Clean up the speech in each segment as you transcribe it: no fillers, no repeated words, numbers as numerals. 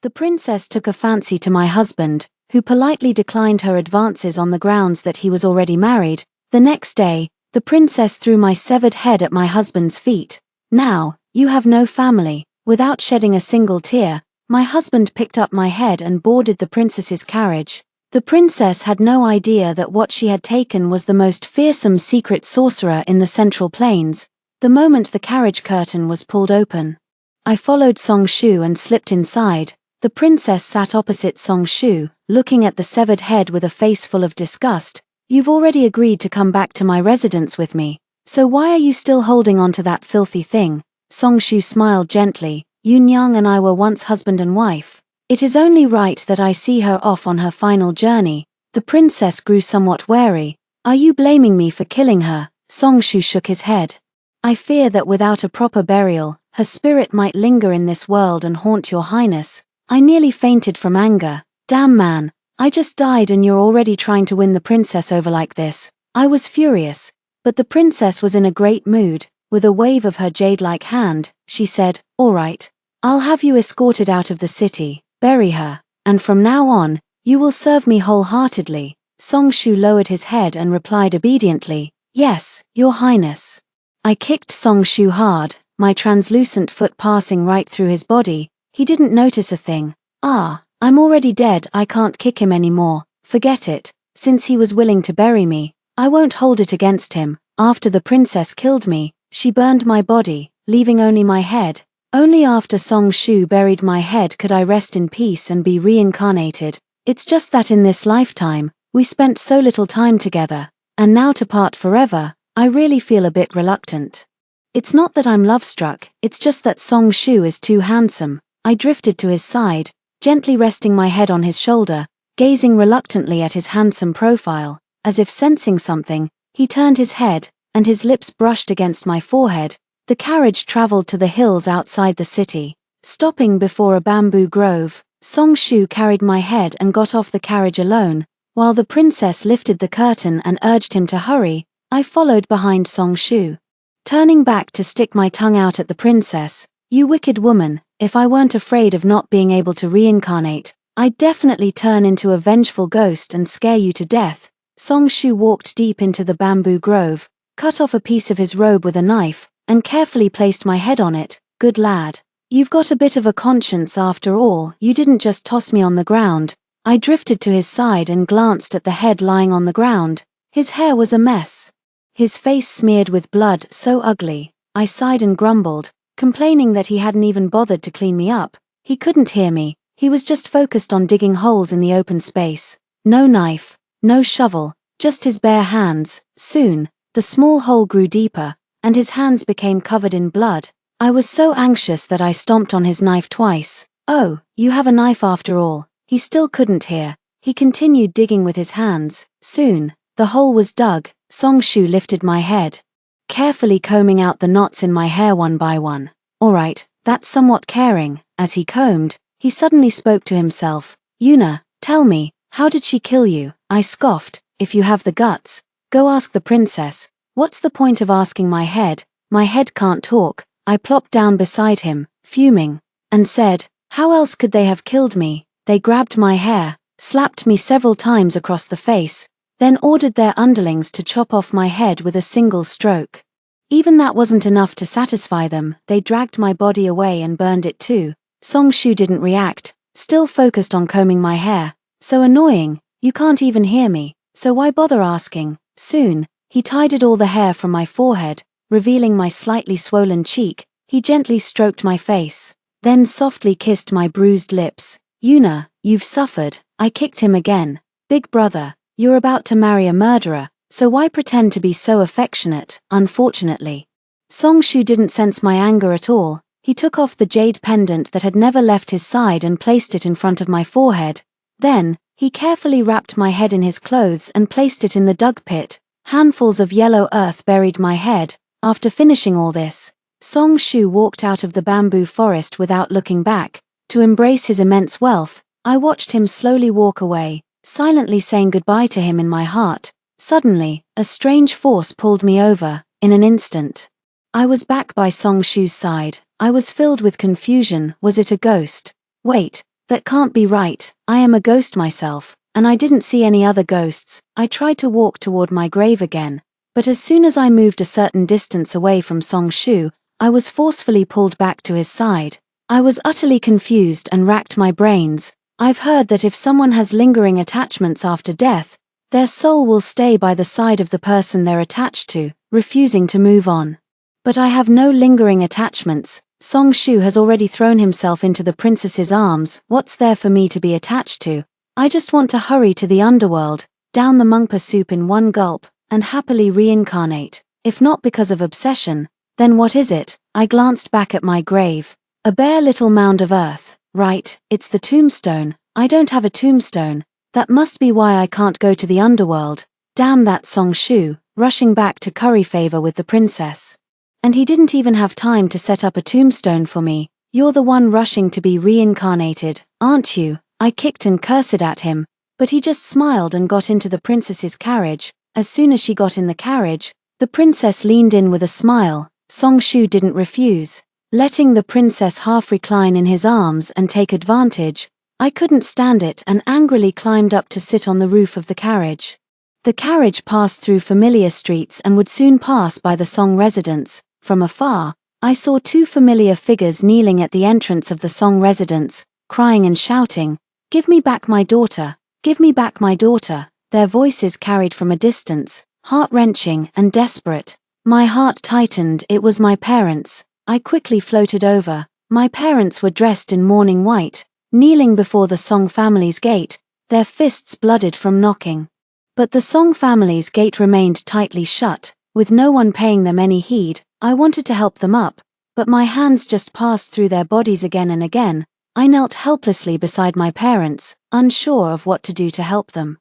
The princess took a fancy to my husband, who politely declined her advances on the grounds that he was already married. The next day, the princess threw my severed head at my husband's feet. Now, you have no family. Without shedding a single tear, my husband picked up my head and boarded the princess's carriage. The princess had no idea that what she had taken was the most fearsome secret sorcerer in the Central Plains. The moment the carriage curtain was pulled open, I followed Song Shu and slipped inside. The princess sat opposite Song Shu, looking at the severed head with a face full of disgust. You've already agreed to come back to my residence with me, so why are you still holding on to that filthy thing? Song Shu smiled gently. Yun Yang and I were once husband and wife. It is only right that I see her off on her final journey. The princess grew somewhat wary. Are you blaming me for killing her? Song Shu shook his head. I fear that without a proper burial, her spirit might linger in this world and haunt your highness. I nearly fainted from anger. Damn man, I just died and you're already trying to win the princess over like this. I was furious, but the princess was in a great mood. With a wave of her jade-like hand, she said, "All right, I'll have you escorted out of the city, bury her, and from now on, you will serve me wholeheartedly." Song Shu lowered his head and replied obediently, "Yes, your highness." I kicked Song Shu hard, my translucent foot passing right through his body. He didn't notice a thing. I'm already dead, I can't kick him anymore. Forget it. Since he was willing to bury me, I won't hold it against him. After the princess killed me, she burned my body, leaving only my head. Only after Song Shu buried my head could I rest in peace and be reincarnated. It's just that in this lifetime, we spent so little time together, and now to part forever, I really feel a bit reluctant. It's not that I'm love-struck, it's just that Song Shu is too handsome. I drifted to his side, gently resting my head on his shoulder, gazing reluctantly at his handsome profile. As if sensing something, he turned his head, and his lips brushed against my forehead. The carriage traveled to the hills outside the city. Stopping before a bamboo grove, Song Shu carried my head and got off the carriage alone. While the princess lifted the curtain and urged him to hurry, I followed behind Song Shu, turning back to stick my tongue out at the princess. "You wicked woman, if I weren't afraid of not being able to reincarnate, I'd definitely turn into a vengeful ghost and scare you to death." Song Shu walked deep into the bamboo grove, cut off a piece of his robe with a knife, and carefully placed my head on it. "Good lad. You've got a bit of a conscience after all, you didn't just toss me on the ground." I drifted to his side and glanced at the head lying on the ground. His hair was a mess. His face smeared with blood, so ugly. I sighed and grumbled, complaining that he hadn't even bothered to clean me up. He couldn't hear me, he was just focused on digging holes in the open space. No knife, no shovel, just his bare hands. Soon, the small hole grew deeper, and his hands became covered in blood. I was so anxious that I stomped on his knife twice. "Oh, you have a knife after all." He still couldn't hear. He continued digging with his hands. Soon, the hole was dug. Song Shu lifted my head, carefully combing out the knots in my hair one by one. "All right, that's somewhat caring." As he combed, he suddenly spoke to himself. "Yuna, tell me, how did she kill you?" I scoffed. "If you have the guts, go ask the princess. What's the point of asking my head? My head can't talk." I plopped down beside him, fuming, and said, "How else could they have killed me?" They grabbed my hair, slapped me several times across the face, then ordered their underlings to chop off my head with a single stroke. Even that wasn't enough to satisfy them, they dragged my body away and burned it too. Song Shu didn't react, still focused on combing my hair. "So annoying, you can't even hear me, so why bother asking?" Soon, he tidied all the hair from my forehead, revealing my slightly swollen cheek. He gently stroked my face, then softly kissed my bruised lips. "Yuna, you've suffered." I kicked him again. "Big brother, you're about to marry a murderer, so why pretend to be so affectionate?" Unfortunately, Song Shu didn't sense my anger at all. He took off the jade pendant that had never left his side and placed it in front of my forehead. Then, he carefully wrapped my head in his clothes and placed it in the dug pit. Handfuls of yellow earth buried my head. After finishing all this, Song Shu walked out of the bamboo forest without looking back. To embrace his immense wealth, I watched him slowly walk away, silently saying goodbye to him in my heart. Suddenly, a strange force pulled me over. In an instant, I was back by Song Shu's side. I was filled with confusion. Was it a ghost? Wait, That can't be right, I am a ghost myself, and I didn't see any other ghosts. I tried to walk toward my grave again, but as soon as I moved a certain distance away from Song Shu, I was forcefully pulled back to his side. I was utterly confused and racked my brains. I've heard that if someone has lingering attachments after death, their soul will stay by the side of the person they're attached to, refusing to move on. But I have no lingering attachments. Song Shu has already thrown himself into the princess's arms. What's there for me to be attached to? I just want to hurry to the underworld, down the mungpa soup in one gulp, and happily reincarnate. If not because of obsession, then what is it? I glanced back at my grave. A bare little mound of earth. Right, it's the tombstone. I don't have a tombstone. That must be why I can't go to the underworld. Damn that Song Shu, rushing back to curry favor with the princess. And he didn't even have time to set up a tombstone for me. You're the one rushing to be reincarnated, aren't you? I kicked and cursed at him, but he just smiled and got into the princess's carriage. As soon as she got in the carriage, the princess leaned in with a smile. Song Shu didn't refuse, letting the princess half recline in his arms and take advantage. I couldn't stand it and angrily climbed up to sit on the roof of the carriage. The carriage passed through familiar streets and would soon pass by the Song residence. From afar, I saw two familiar figures kneeling at the entrance of the Song residence, crying and shouting, "Give me back my daughter! Give me back my daughter!" Their voices carried from a distance, heart-wrenching and desperate. My heart tightened. It was my parents. I quickly floated over. My parents were dressed in mourning white, kneeling before the Song family's gate, their fists blooded from knocking. But the Song family's gate remained tightly shut, with no one paying them any heed. I wanted to help them up, but my hands just passed through their bodies again and again. I knelt helplessly beside my parents, unsure of what to do to help them.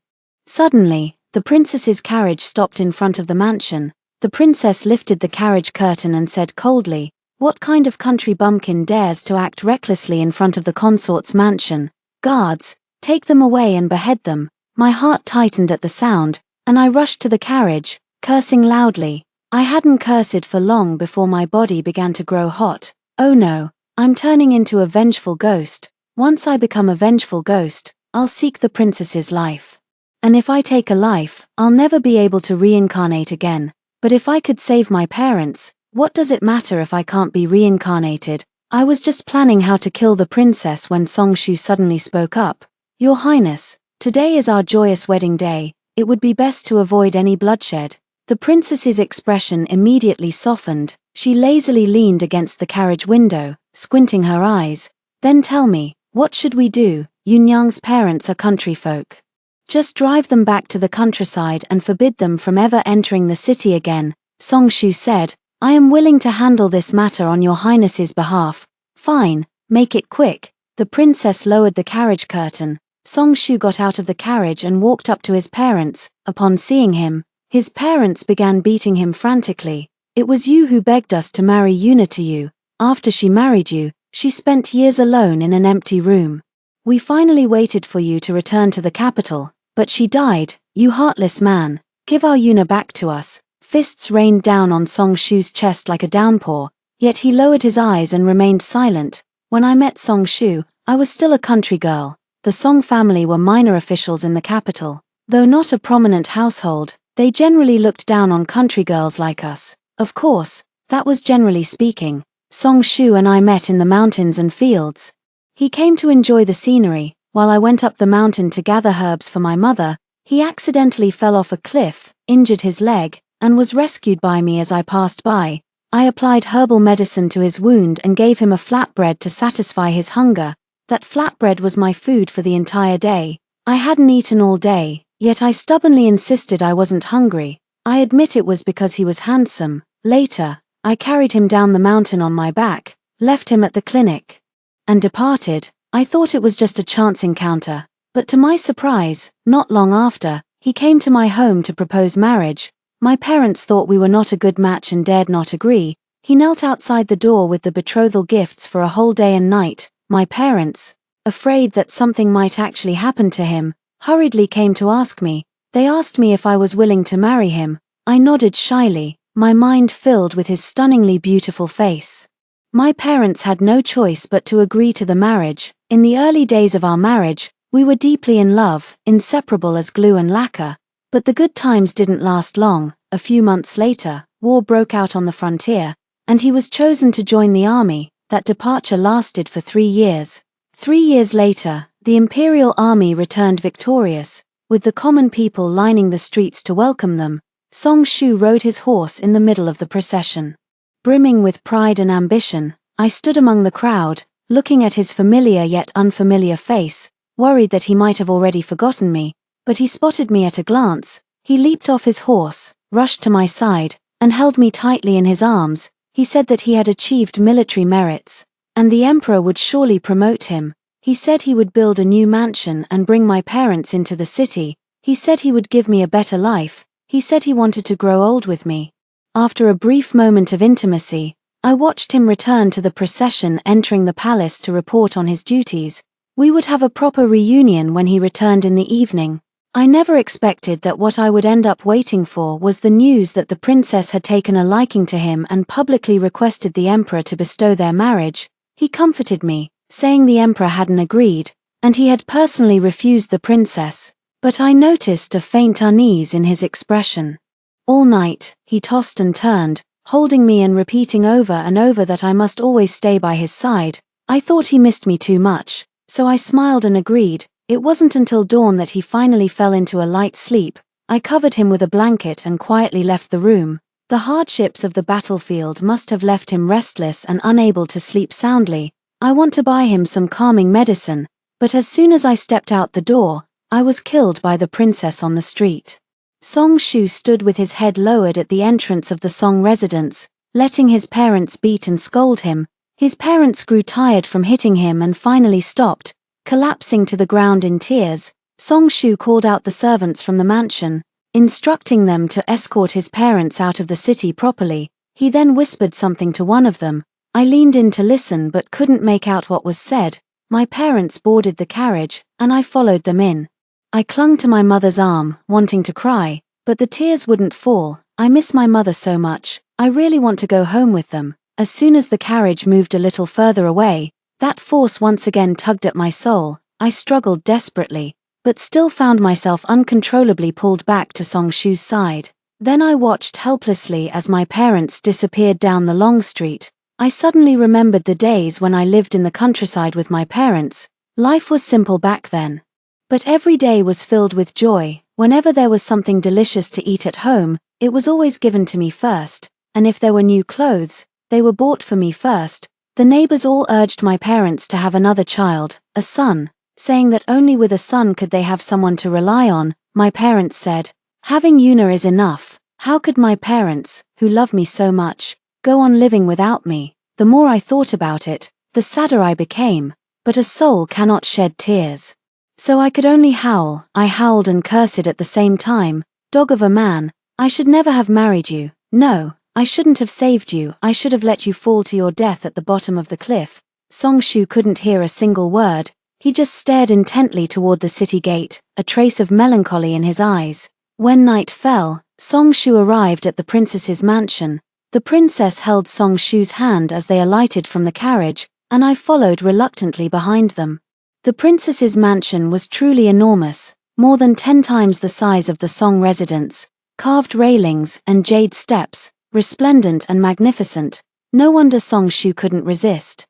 Suddenly, the princess's carriage stopped in front of the mansion. The princess lifted the carriage curtain and said coldly, "What kind of country bumpkin dares to act recklessly in front of the consort's mansion? Guards, take them away and behead them." My heart tightened at the sound, and I rushed to the carriage, cursing loudly. I hadn't cursed for long before my body began to grow hot. Oh no, I'm turning into a vengeful ghost. Once I become a vengeful ghost, I'll seek the princess's life. And if I take a life, I'll never be able to reincarnate again. But if I could save my parents, what does it matter if I can't be reincarnated? I was just planning how to kill the princess when Song Shu suddenly spoke up. "Your Highness, today is our joyous wedding day. It would be best to avoid any bloodshed." The princess's expression immediately softened. She lazily leaned against the carriage window, squinting her eyes. "Then tell me, what should we do? Yunyang's parents are country folk. Just drive them back to the countryside and forbid them from ever entering the city again." Song Shu said, "I am willing to handle this matter on your Highness's behalf." "Fine, make it quick." The princess lowered the carriage curtain. Song Shu got out of the carriage and walked up to his parents. Upon seeing him, his parents began beating him frantically. "It was you who begged us to marry Yuna to you. After she married you, she spent years alone in an empty room. We finally waited for you to return to the capital, but she died. You heartless man, give our Yuna back to us." Fists rained down on Song Shu's chest like a downpour, yet he lowered his eyes and remained silent. When I met Song Shu, I was still a country girl. The Song family were minor officials in the capital. Though not a prominent household, they generally looked down on country girls like us. Of course, that was generally speaking. Song Shu and I met in the mountains and fields. He came to enjoy the scenery. While I went up the mountain to gather herbs for my mother, he accidentally fell off a cliff, injured his leg, and was rescued by me as I passed by. I applied herbal medicine to his wound and gave him a flatbread to satisfy his hunger. That flatbread was my food for the entire day. I hadn't eaten all day, yet I stubbornly insisted I wasn't hungry. I admit it was because he was handsome. Later, I carried him down the mountain on my back, left him at the clinic, and departed. I thought it was just a chance encounter, but to my surprise, not long after, he came to my home to propose marriage. My parents thought we were not a good match and dared not agree. He knelt outside the door with the betrothal gifts for a whole day and night. My parents, afraid that something might actually happen to him, hurriedly came to ask me. They asked me if I was willing to marry him. I nodded shyly, my mind filled with his stunningly beautiful face. My parents had no choice but to agree to the marriage. In the early days of our marriage, we were deeply in love, inseparable as glue and lacquer. But the good times didn't last long. A few months later, war broke out on the frontier, and he was chosen to join the army. That departure lasted for 3 years. 3 years later, the Imperial Army returned victorious, with the common people lining the streets to welcome them. Song Shu rode his horse in the middle of the procession. Brimming with pride and ambition, I stood among the crowd, looking at his familiar yet unfamiliar face, worried that he might have already forgotten me, but he spotted me at a glance. He leaped off his horse, rushed to my side, and held me tightly in his arms. He said that he had achieved military merits, and the emperor would surely promote him. He said he would build a new mansion and bring my parents into the city. He said he would give me a better life. He said he wanted to grow old with me. After a brief moment of intimacy, I watched him return to the procession, entering the palace to report on his duties. We would have a proper reunion when he returned in the evening. I never expected that what I would end up waiting for was the news that the princess had taken a liking to him and publicly requested the emperor to bestow their marriage. He comforted me, saying the emperor hadn't agreed, and he had personally refused the princess. But I noticed a faint unease in his expression. All night, he tossed and turned, holding me and repeating over and over that I must always stay by his side. I thought he missed me too much, so I smiled and agreed. It wasn't until dawn that he finally fell into a light sleep. I covered him with a blanket and quietly left the room. The hardships of the battlefield must have left him restless and unable to sleep soundly. I want to buy him some calming medicine, but as soon as I stepped out the door, I was killed by the princess on the street. Song Shu stood with his head lowered at the entrance of the Song residence, letting his parents beat and scold him. His parents grew tired from hitting him and finally stopped, collapsing to the ground in tears. Song Shu called out the servants from the mansion, instructing them to escort his parents out of the city properly. He then whispered something to one of them. I leaned in to listen but couldn't make out what was said. My parents boarded the carriage, and I followed them in. I clung to my mother's arm, wanting to cry, but the tears wouldn't fall. I miss my mother so much. I really want to go home with them. As soon as the carriage moved a little further away, that force once again tugged at my soul. I struggled desperately, but still found myself uncontrollably pulled back to Song Shu's side. Then I watched helplessly as my parents disappeared down the long street. I suddenly remembered the days when I lived in the countryside with my parents. Life was simple back then. But every day was filled with joy. Whenever there was something delicious to eat at home, it was always given to me first, and if there were new clothes, they were bought for me first. The neighbors all urged my parents to have another child, a son, saying that only with a son could they have someone to rely on. My parents said, having Yuna is enough. How could my parents, who love me so much, go on living without me? The more I thought about it, the sadder I became. But a soul cannot shed tears. So I could only howl. I howled and cursed at the same time. Dog of a man, I should never have married you. No, I shouldn't have saved you. I should have let you fall to your death at the bottom of the cliff. Song Shu couldn't hear a single word. He just stared intently toward the city gate, a trace of melancholy in his eyes. When night fell, Song Shu arrived at the princess's mansion. The princess held Song Shu's hand as they alighted from the carriage, and I followed reluctantly behind them. The princess's mansion was truly enormous, more than 10 times the size of the Song residence. Carved railings and jade steps, resplendent and magnificent. No wonder Song Shu couldn't resist.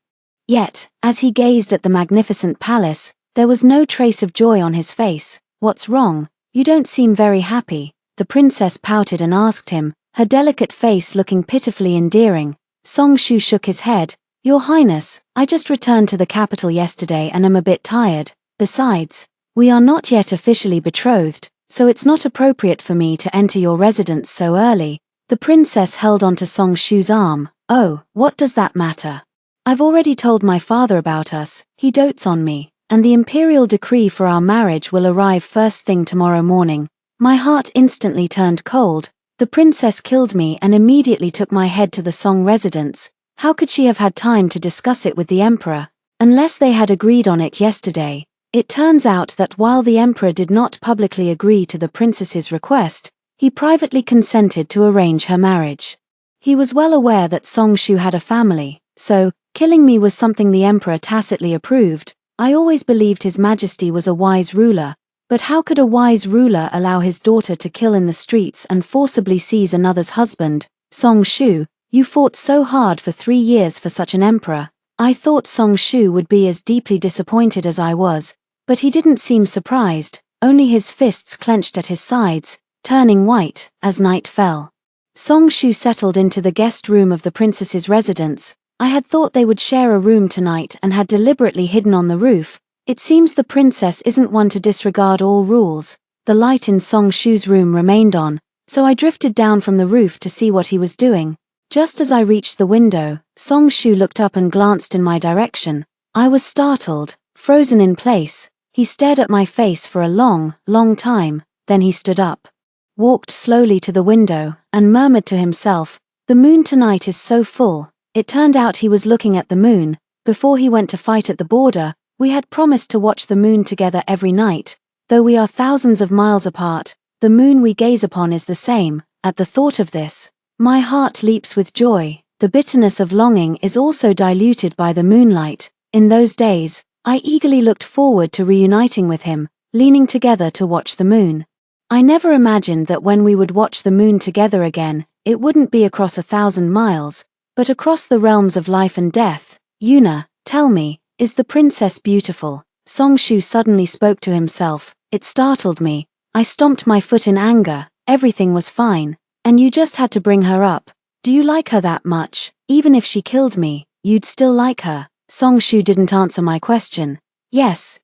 Yet, as he gazed at the magnificent palace, there was no trace of joy on his face. What's wrong? You don't seem very happy. The princess pouted and asked him, her delicate face looking pitifully endearing. Song Shu shook his head. Your Highness, I just returned to the capital yesterday and am a bit tired. Besides, we are not yet officially betrothed, so it's not appropriate for me to enter your residence so early. The princess held onto Song Shu's arm. Oh, what does that matter? I've already told my father about us. He dotes on me, and the imperial decree for our marriage will arrive first thing tomorrow morning. My heart instantly turned cold. The princess killed me and immediately took my head to the Song residence. How could she have had time to discuss it with the emperor, unless they had agreed on it yesterday? It turns out that while the emperor did not publicly agree to the princess's request, he privately consented to arrange her marriage. He was well aware that Song Shu had a family, so killing me was something the emperor tacitly approved. I always believed His Majesty was a wise ruler, but how could a wise ruler allow his daughter to kill in the streets and forcibly seize another's husband? Song Shu, you fought so hard for 3 years for such an emperor. I thought Song Shu would be as deeply disappointed as I was, but he didn't seem surprised, only his fists clenched at his sides, turning white as night fell. Song Shu settled into the guest room of the princess's residence. I had thought they would share a room tonight and had deliberately hidden on the roof. It seems the princess isn't one to disregard all rules. The light in Song Shu's room remained on, so I drifted down from the roof to see what he was doing. Just as I reached the window, Song Shu looked up and glanced in my direction. I was startled, frozen in place. He stared at my face for a long, long time, then he stood up, walked slowly to the window, and murmured to himself, "The moon tonight is so full." It turned out he was looking at the moon. Before he went to fight at the border, we had promised to watch the moon together every night. Though we are thousands of miles apart, the moon we gaze upon is the same. At the thought of this, my heart leaps with joy. The bitterness of longing is also diluted by the moonlight. In those days, I eagerly looked forward to reuniting with him, leaning together to watch the moon. I never imagined that when we would watch the moon together again, it wouldn't be across 1,000 miles, but across the realms of life and death. Yuna, tell me, is the princess beautiful? Song Shu suddenly spoke to himself. It startled me. I stomped my foot in anger. Everything was fine. And you just had to bring her up. Do you like her that much? Even if she killed me, you'd still like her? Song Shu didn't answer my question. Yes,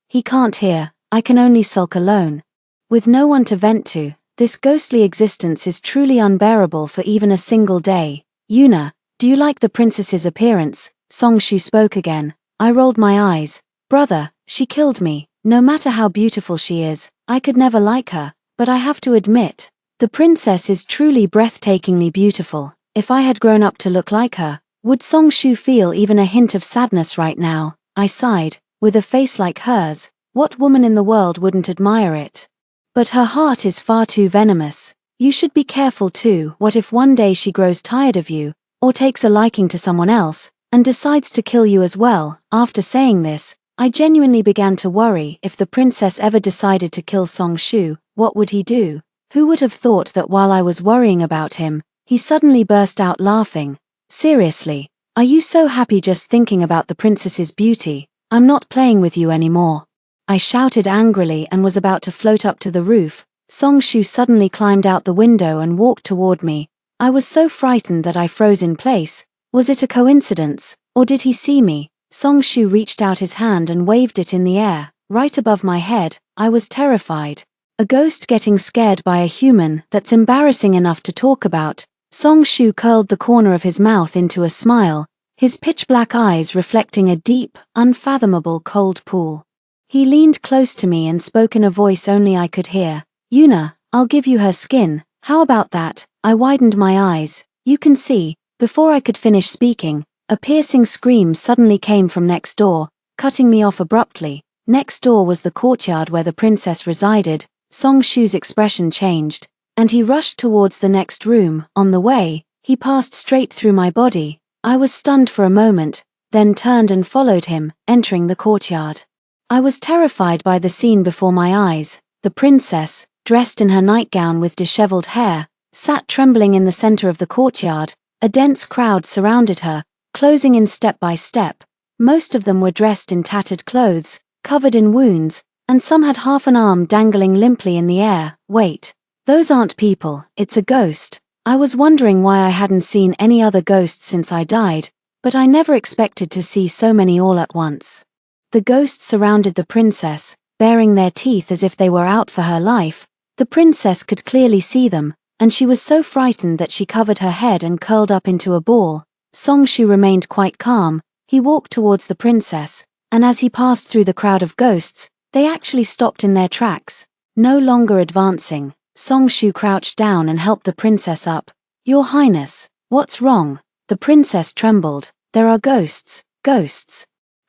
he can't hear. I can only sulk alone. With no one to vent to, this ghostly existence is truly unbearable for even a single day. Yuna, do you like the princess's appearance? Song Shu spoke again. I rolled my eyes. Brother, she killed me. No matter how beautiful she is, I could never like her, but I have to admit, the princess is truly breathtakingly beautiful. If I had grown up to look like her, would Song Shu feel even a hint of sadness right now? I sighed. With a face like hers, what woman in the world wouldn't admire it? But her heart is far too venomous. You should be careful too. What if one day she grows tired of you, or takes a liking to someone else, and decides to kill you as well? After saying this, I genuinely began to worry. If the princess ever decided to kill Song Shu, what would he do? Who would have thought that while I was worrying about him, he suddenly burst out laughing? Seriously, are you so happy just thinking about the princess's beauty? I'm not playing with you anymore. I shouted angrily and was about to float up to the roof. Song Shu suddenly climbed out the window and walked toward me. I was so frightened that I froze in place. Was it a coincidence, or did he see me? Song Shu reached out his hand and waved it in the air, right above my head. I was terrified. A ghost getting scared by a human, that's embarrassing enough to talk about. Song Shu curled the corner of his mouth into a smile, his pitch-black eyes reflecting a deep, unfathomable cold pool. He leaned close to me and spoke in a voice only I could hear. Yuna, I'll give you her skin. How about that? I widened my eyes. You can see. Before I could finish speaking, a piercing scream suddenly came from next door, cutting me off abruptly. Next door was the courtyard where the princess resided. Song Shu's expression changed, and he rushed towards the next room. On the way, he passed straight through my body. I was stunned for a moment, then turned and followed him, entering the courtyard. I was terrified by the scene before my eyes. The princess, dressed in her nightgown with disheveled hair, sat trembling in the center of the courtyard. A dense crowd surrounded her, closing in step by step. Most of them were dressed in tattered clothes, covered in wounds, and some had half an arm dangling limply in the air. Wait, those aren't people, it's a ghost. I was wondering why I hadn't seen any other ghosts since I died, but I never expected to see so many all at once. The ghosts surrounded the princess, baring their teeth as if they were out for her life. The princess could clearly see them, and she was so frightened that she covered her head and curled up into a ball. Song Shu remained quite calm. He walked towards the princess, and as he passed through the crowd of ghosts, they actually stopped in their tracks. No longer advancing, Song Shu crouched down and helped the princess up. Your Highness, what's wrong? The princess trembled. There are ghosts.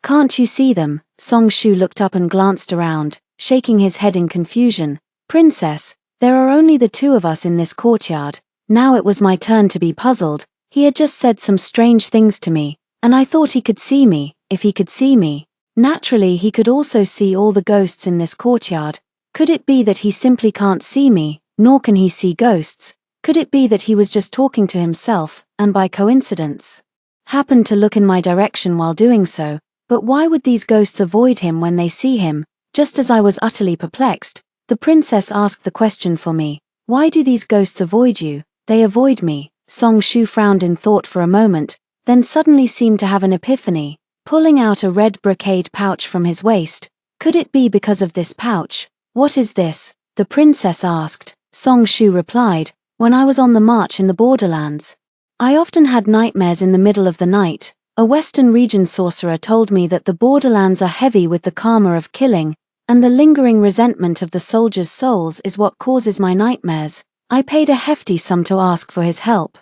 Can't you see them? Song Shu looked up and glanced around, shaking his head in confusion. Princess, there are only the two of us in this courtyard. Now it was my turn to be puzzled. He had just said some strange things to me, and I thought he could see me. If he could see me, Naturally, he could also see all the ghosts in this courtyard. Could it be that he simply can't see me, nor can he see ghosts? Could it be that he was just talking to himself, and by coincidence happened to look in my direction while doing so? But why would these ghosts avoid him when they see him? Just as I was utterly perplexed, the princess asked the question for me. Why do these ghosts avoid you? They avoid me. Song Shu frowned in thought for a moment, then suddenly seemed to have an epiphany, pulling out a red brocade pouch from his waist. Could it be because of this pouch? What is this? The princess asked. Song Shu replied, when I was on the march in the borderlands, I often had nightmares in the middle of the night. A Western region sorcerer told me that the borderlands are heavy with the karma of killing, and the lingering resentment of the soldiers' souls is what causes my nightmares. I paid a hefty sum to ask for his help,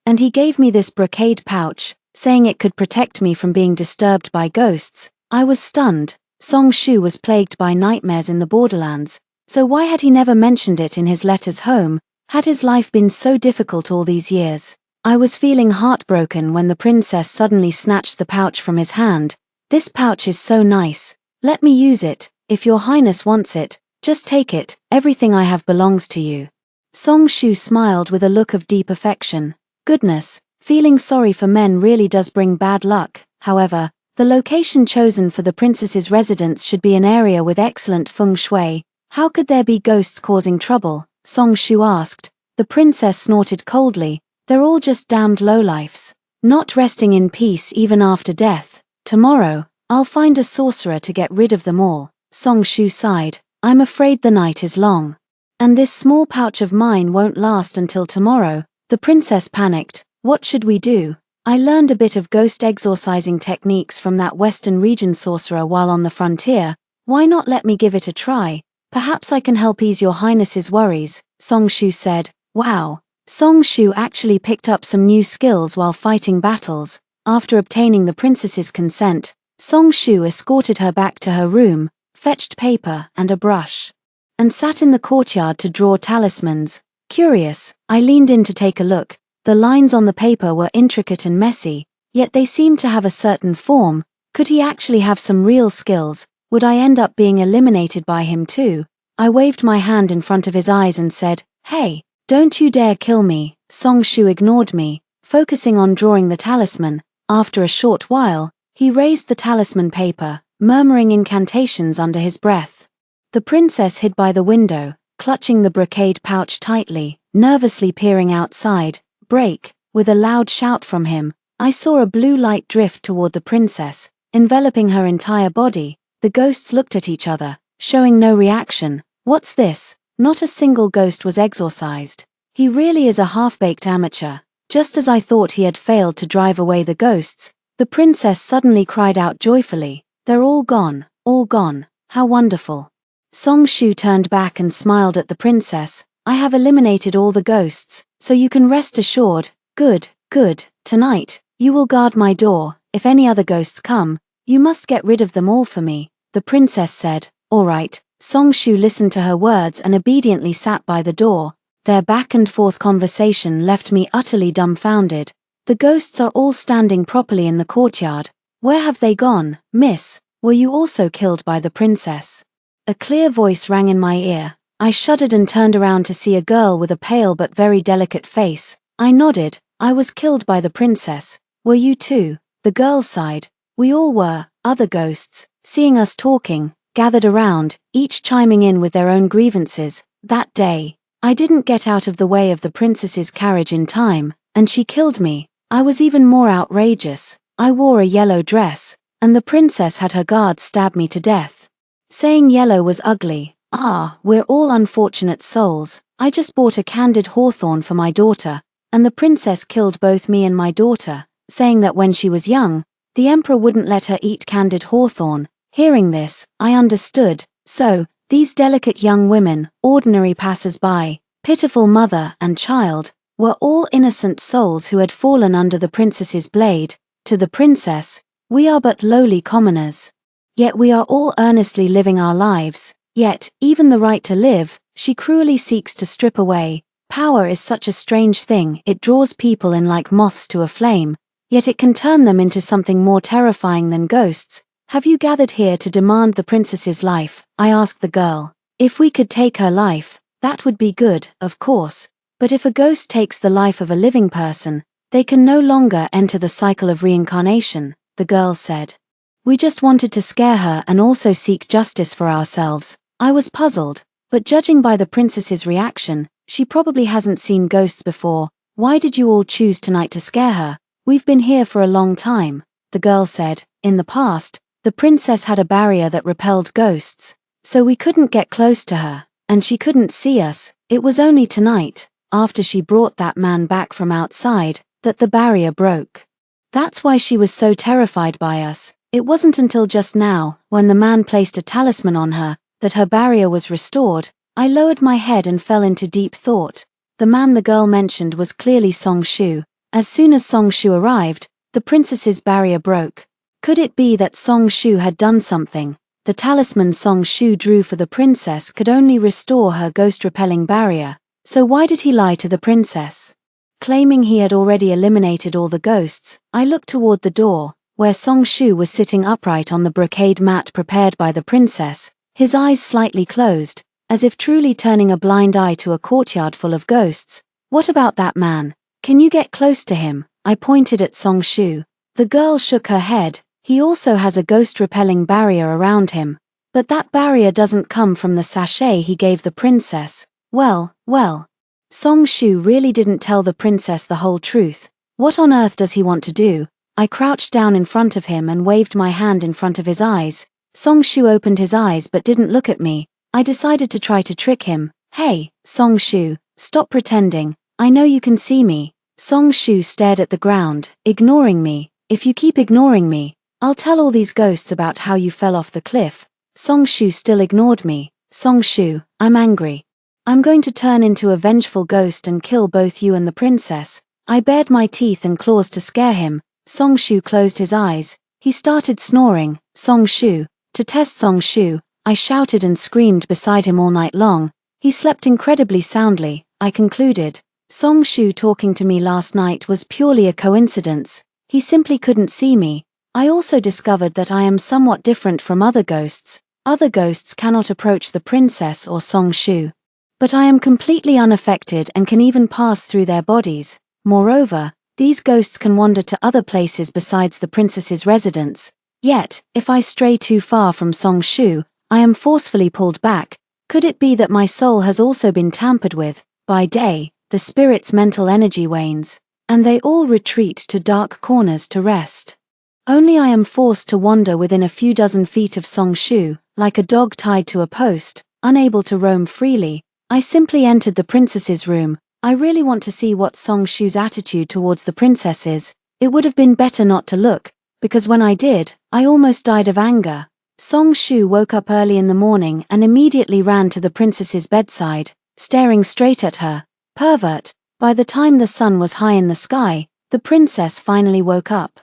and he gave me this brocade pouch, saying it could protect me from being disturbed by ghosts. I was stunned. Song Shu was plagued by nightmares in the borderlands, so why had he never mentioned it in his letters home? Had his life been so difficult all these years? I was feeling heartbroken when the princess suddenly snatched the pouch from his hand. This pouch is so nice. Let me use it. If your highness wants it, just take it. Everything I have belongs to you. Song Shu smiled with a look of deep affection. Goodness, feeling sorry for men really does bring bad luck. However, the location chosen for the princess's residence should be an area with excellent feng shui. How could there be ghosts causing trouble? Song Shu asked. The princess snorted coldly. They're all just damned lowlifes, not resting in peace even after death. Tomorrow, I'll find a sorcerer to get rid of them all. Song Shu sighed. I'm afraid the night is long, and this small pouch of mine won't last until tomorrow. The princess panicked. What should we do? I learned a bit of ghost exorcising techniques from that Western region sorcerer while on the frontier. Why not let me give it a try? Perhaps I can help ease your highness's worries, Song Shu said. Wow. Song Shu actually picked up some new skills while fighting battles. After obtaining the princess's consent, Song Shu escorted her back to her room, fetched paper and a brush, and sat in the courtyard to draw talismans. Curious, I leaned in to take a look. The lines on the paper were intricate and messy, yet they seemed to have a certain form. Could he actually have some real skills? Would I end up being eliminated by him too? I waved my hand in front of his eyes and said, "Hey, don't you dare kill me." Song Shu ignored me, focusing on drawing the talisman. After a short while, he raised the talisman paper, murmuring incantations under his breath. The princess hid by the window, clutching the brocade pouch tightly, nervously peering outside. Break! With a loud shout from him, I saw a blue light drift toward the princess, enveloping her entire body. The ghosts looked at each other, showing no reaction. What's this? Not a single ghost was exorcised. He really is a half-baked amateur. Just as I thought he had failed to drive away the ghosts, the princess suddenly cried out joyfully. They're all gone, all gone. How wonderful. Song Shu turned back and smiled at the princess. I have eliminated all the ghosts, so you can rest assured. Good, good. Tonight, you will guard my door. If any other ghosts come, you must get rid of them all for me. The princess said. All right. Song Shu listened to her words and obediently sat by the door. Their back-and-forth conversation left me utterly dumbfounded. The ghosts are all standing properly in the courtyard. Where have they gone, miss? Were you also killed by the princess? A clear voice rang in my ear. I shuddered and turned around to see a girl with a pale but very delicate face. I nodded. I was killed by the princess. Were you too? The girl sighed. We all were. Other ghosts, seeing us talking, gathered around, each chiming in with their own grievances. That day, I didn't get out of the way of the princess's carriage in time, and she killed me. I was even more outrageous. I wore a yellow dress, and the princess had her guards stab me to death, saying yellow was ugly. Ah, we're all unfortunate souls. I just bought a candied hawthorn for my daughter, and the princess killed both me and my daughter, saying that when she was young, the emperor wouldn't let her eat candied hawthorn. Hearing this, I understood. So, these delicate young women, ordinary passers-by, pitiful mother and child, were all innocent souls who had fallen under the princess's blade. To the princess, we are but lowly commoners. Yet we are all earnestly living our lives. Yet, even the right to live, she cruelly seeks to strip away. Power is such a strange thing. It draws people in like moths to a flame, yet it can turn them into something more terrifying than ghosts. Have you gathered here to demand the princess's life? I asked the girl. If we could take her life, that would be good, of course. But if a ghost takes the life of a living person, they can no longer enter the cycle of reincarnation, the girl said. We just wanted to scare her and also seek justice for ourselves. I was puzzled, but judging by the princess's reaction, she probably hasn't seen ghosts before. Why did you all choose tonight to scare her? We've been here for a long time, the girl said. In the past, the princess had a barrier that repelled ghosts, so we couldn't get close to her, and she couldn't see us. It was only tonight, after she brought that man back from outside, that the barrier broke. That's why she was so terrified by us. It wasn't until just now, when the man placed a talisman on her, that her barrier was restored. I lowered my head and fell into deep thought. The man the girl mentioned was clearly Song Shu. As soon as Song Shu arrived, the princess's barrier broke. Could it be that Song Shu had done something? The talisman Song Shu drew for the princess could only restore her ghost-repelling barrier. So why did he lie to the princess? Claiming he had already eliminated all the ghosts, I looked toward the door, where Song Shu was sitting upright on the brocade mat prepared by the princess, his eyes slightly closed, as if truly turning a blind eye to a courtyard full of ghosts. What about that man? Can you get close to him? I pointed at Song Shu. The girl shook her head. He also has a ghost-repelling barrier around him. But that barrier doesn't come from the sachet he gave the princess. Well. Song Shu really didn't tell the princess the whole truth. What on earth does he want to do? I crouched down in front of him and waved my hand in front of his eyes. Song Shu opened his eyes but didn't look at me. I decided to try to trick him. Hey, Song Shu, stop pretending. I know you can see me. Song Shu stared at the ground, ignoring me. If you keep ignoring me, I'll tell all these ghosts about how you fell off the cliff. Song Shu still ignored me. Song Shu, I'm angry. I'm going to turn into a vengeful ghost and kill both you and the princess. I bared my teeth and claws to scare him. Song Shu closed his eyes. He started snoring. Song Shu. To test Song Shu, I shouted and screamed beside him all night long. He slept incredibly soundly. I concluded. Song Shu talking to me last night was purely a coincidence. He simply couldn't see me. I also discovered that I am somewhat different from other ghosts. Other ghosts cannot approach the princess or Song Shu. But I am completely unaffected and can even pass through their bodies. Moreover, these ghosts can wander to other places besides the princess's residence. Yet, if I stray too far from Song Shu, I am forcefully pulled back. Could it be that my soul has also been tampered with? By day, the spirit's mental energy wanes, and they all retreat to dark corners to rest. Only I am forced to wander within a few dozen feet of Song Shu, like a dog tied to a post, unable to roam freely. I simply entered the princess's room. I really want to see what Song Shu's attitude towards the princess is. It would have been better not to look, because when I did, I almost died of anger. Song Shu woke up early in the morning and immediately ran to the princess's bedside, staring straight at her. Pervert. By the time the sun was high in the sky, the princess finally woke up.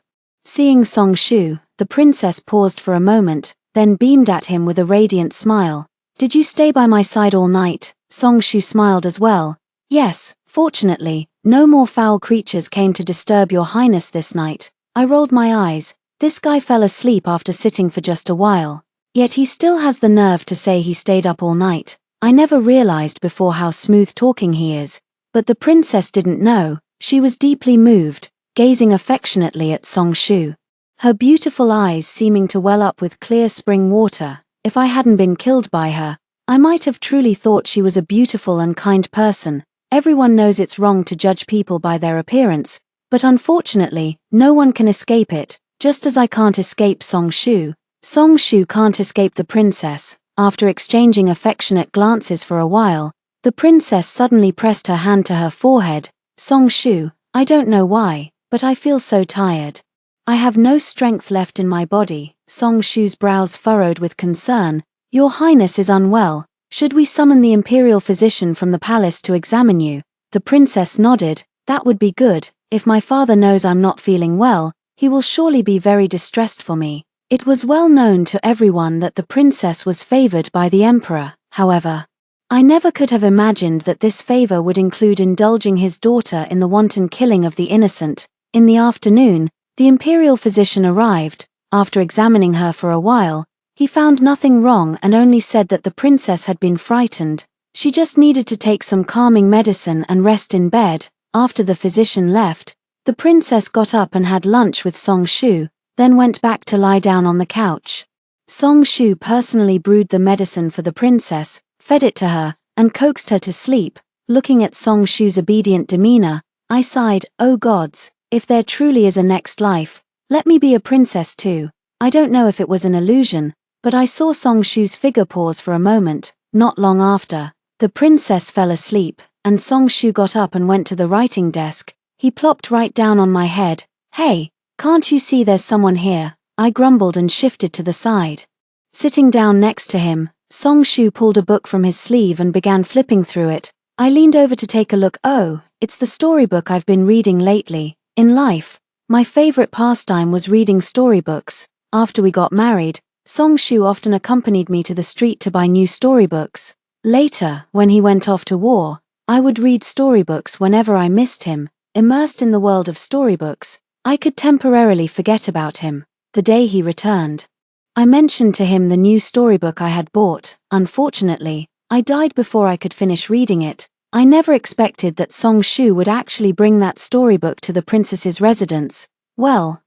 Seeing Song Shu, the princess paused for a moment, then beamed at him with a radiant smile. Did you stay by my side all night? Song Shu smiled as well. Yes, fortunately, no more foul creatures came to disturb your highness this night. I rolled my eyes. This guy fell asleep after sitting for just a while. Yet he still has the nerve to say he stayed up all night. I never realized before how smooth talking he is. But the princess didn't know. She was deeply moved, gazing affectionately at Song Shu. Her beautiful eyes seeming to well up with clear spring water. If I hadn't been killed by her, I might have truly thought she was a beautiful and kind person. Everyone knows it's wrong to judge people by their appearance, but unfortunately, no one can escape it, just as I can't escape Song Shu. Song Shu can't escape the princess. After exchanging affectionate glances for a while, the princess suddenly pressed her hand to her forehead. Song Shu, I don't know why, but I feel so tired. I have no strength left in my body. Song Shu's brows furrowed with concern. Your highness is unwell. Should we summon the imperial physician from the palace to examine you? The princess nodded. That would be good. If my father knows I'm not feeling well, he will surely be very distressed for me. It was well known to everyone that the princess was favored by the emperor. However, I never could have imagined that this favor would include indulging his daughter in the wanton killing of the innocent. In the afternoon, the imperial physician arrived. After examining her for a while, he found nothing wrong and only said that the princess had been frightened. She just needed to take some calming medicine and rest in bed. After the physician left, the princess got up and had lunch with Song Shu, then went back to lie down on the couch. Song Shu personally brewed the medicine for the princess, fed it to her, and coaxed her to sleep. Looking at Song Shu's obedient demeanor, I sighed, "Oh gods, if there truly is a next life, let me be a princess too." I don't know if it was an illusion, but I saw Song Shu's figure pause for a moment. Not long after, the princess fell asleep, and Song Shu got up and went to the writing desk. He plopped right down on my head. "Hey, can't you see there's someone here?" I grumbled and shifted to the side. Sitting down next to him, Song Shu pulled a book from his sleeve and began flipping through it. I leaned over to take a look. "Oh, it's the storybook I've been reading lately." In life, my favorite pastime was reading storybooks. After we got married, Song Shu often accompanied me to the street to buy new storybooks. Later, when he went off to war, I would read storybooks whenever I missed him. Immersed in the world of storybooks, I could temporarily forget about him. The day he returned, I mentioned to him the new storybook I had bought. Unfortunately, I died before I could finish reading it. I never expected that Song Shu would actually bring that storybook to the princess's residence. Well,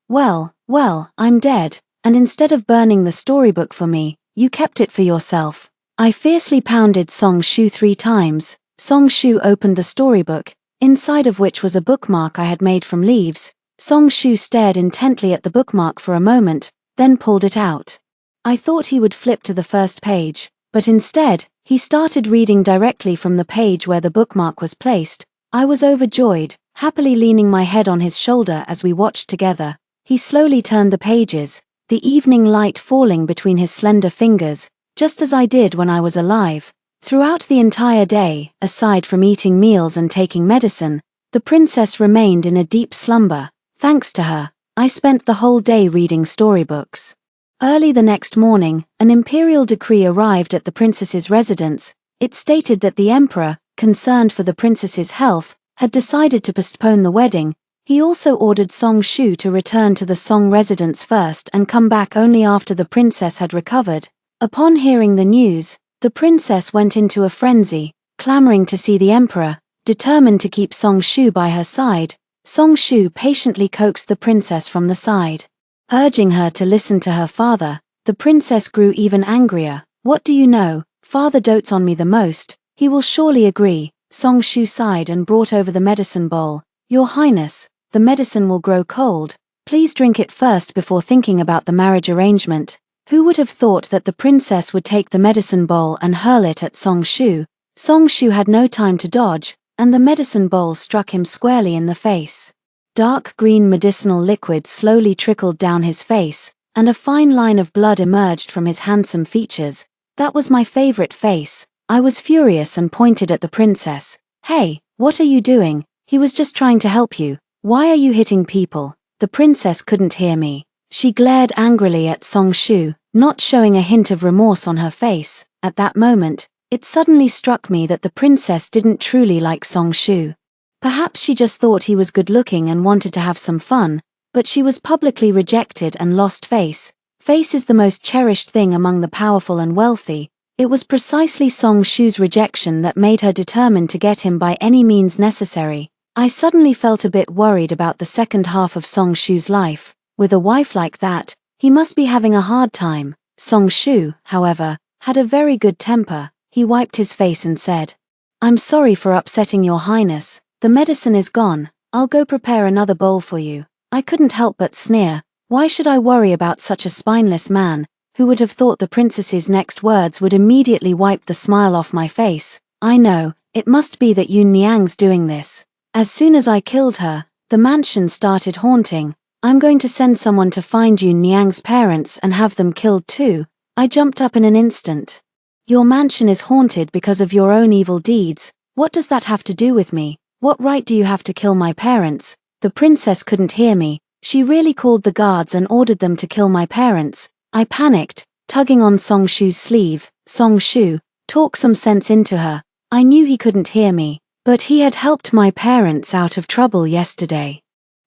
I'm dead, and instead of burning the storybook for me, you kept it for yourself. I fiercely pounded Song Shu 3 times. Song Shu opened the storybook, inside of which was a bookmark I had made from leaves. Song Shu stared intently at the bookmark for a moment, then pulled it out. I thought he would flip to the first page, but instead, he started reading directly from the page where the bookmark was placed. I was overjoyed, happily leaning my head on his shoulder as we watched together. He slowly turned the pages, the evening light falling between his slender fingers, just as I did when I was alive. Throughout the entire day, aside from eating meals and taking medicine, the princess remained in a deep slumber. Thanks to her, I spent the whole day reading storybooks. Early the next morning, an imperial decree arrived at the princess's residence. It stated that the emperor, concerned for the princess's health, had decided to postpone the wedding. He also ordered Song Shu to return to the Song residence first and come back only after the princess had recovered. Upon hearing the news, the princess went into a frenzy, clamoring to see the emperor. Determined to keep Song Shu by her side, Song Shu patiently coaxed the princess from the side. Urging her to listen to her father, the princess grew even angrier. "What do you know? Father dotes on me the most. He will surely agree." Song Shu sighed and brought over the medicine bowl. "Your Highness, the medicine will grow cold. Please drink it first before thinking about the marriage arrangement." Who would have thought that the princess would take the medicine bowl and hurl it at Song Shu? Song Shu had no time to dodge, and the medicine bowl struck him squarely in the face. Dark green medicinal liquid slowly trickled down his face, and a fine line of blood emerged from his handsome features. That was my favorite face. I was furious and pointed at the princess. "Hey, what are you doing? He was just trying to help you. Why are you hitting people?" The princess couldn't hear me. She glared angrily at Song Shu, not showing a hint of remorse on her face. At that moment, it suddenly struck me that the princess didn't truly like Song Shu. Perhaps she just thought he was good-looking and wanted to have some fun, but she was publicly rejected and lost face. Face is the most cherished thing among the powerful and wealthy. It was precisely Song Shu's rejection that made her determined to get him by any means necessary. I suddenly felt a bit worried about the second half of Song Shu's life. With a wife like that, he must be having a hard time. Song Shu, however, had a very good temper. He wiped his face and said, "I'm sorry for upsetting your highness. The medicine is gone. I'll go prepare another bowl for you." I couldn't help but sneer. Why should I worry about such a spineless man? Who would have thought the princess's next words would immediately wipe the smile off my face? "I know, it must be that Yun Niang's doing this. As soon as I killed her, the mansion started haunting. I'm going to send someone to find Yun Niang's parents and have them killed too." I jumped up in an instant. "Your mansion is haunted because of your own evil deeds. What does that have to do with me? What right do you have to kill my parents?" The princess couldn't hear me. She really called the guards and ordered them to kill my parents. I panicked, tugging on Song Shu's sleeve. "Song Shu, talk some sense into her." I knew he couldn't hear me, but he had helped my parents out of trouble yesterday.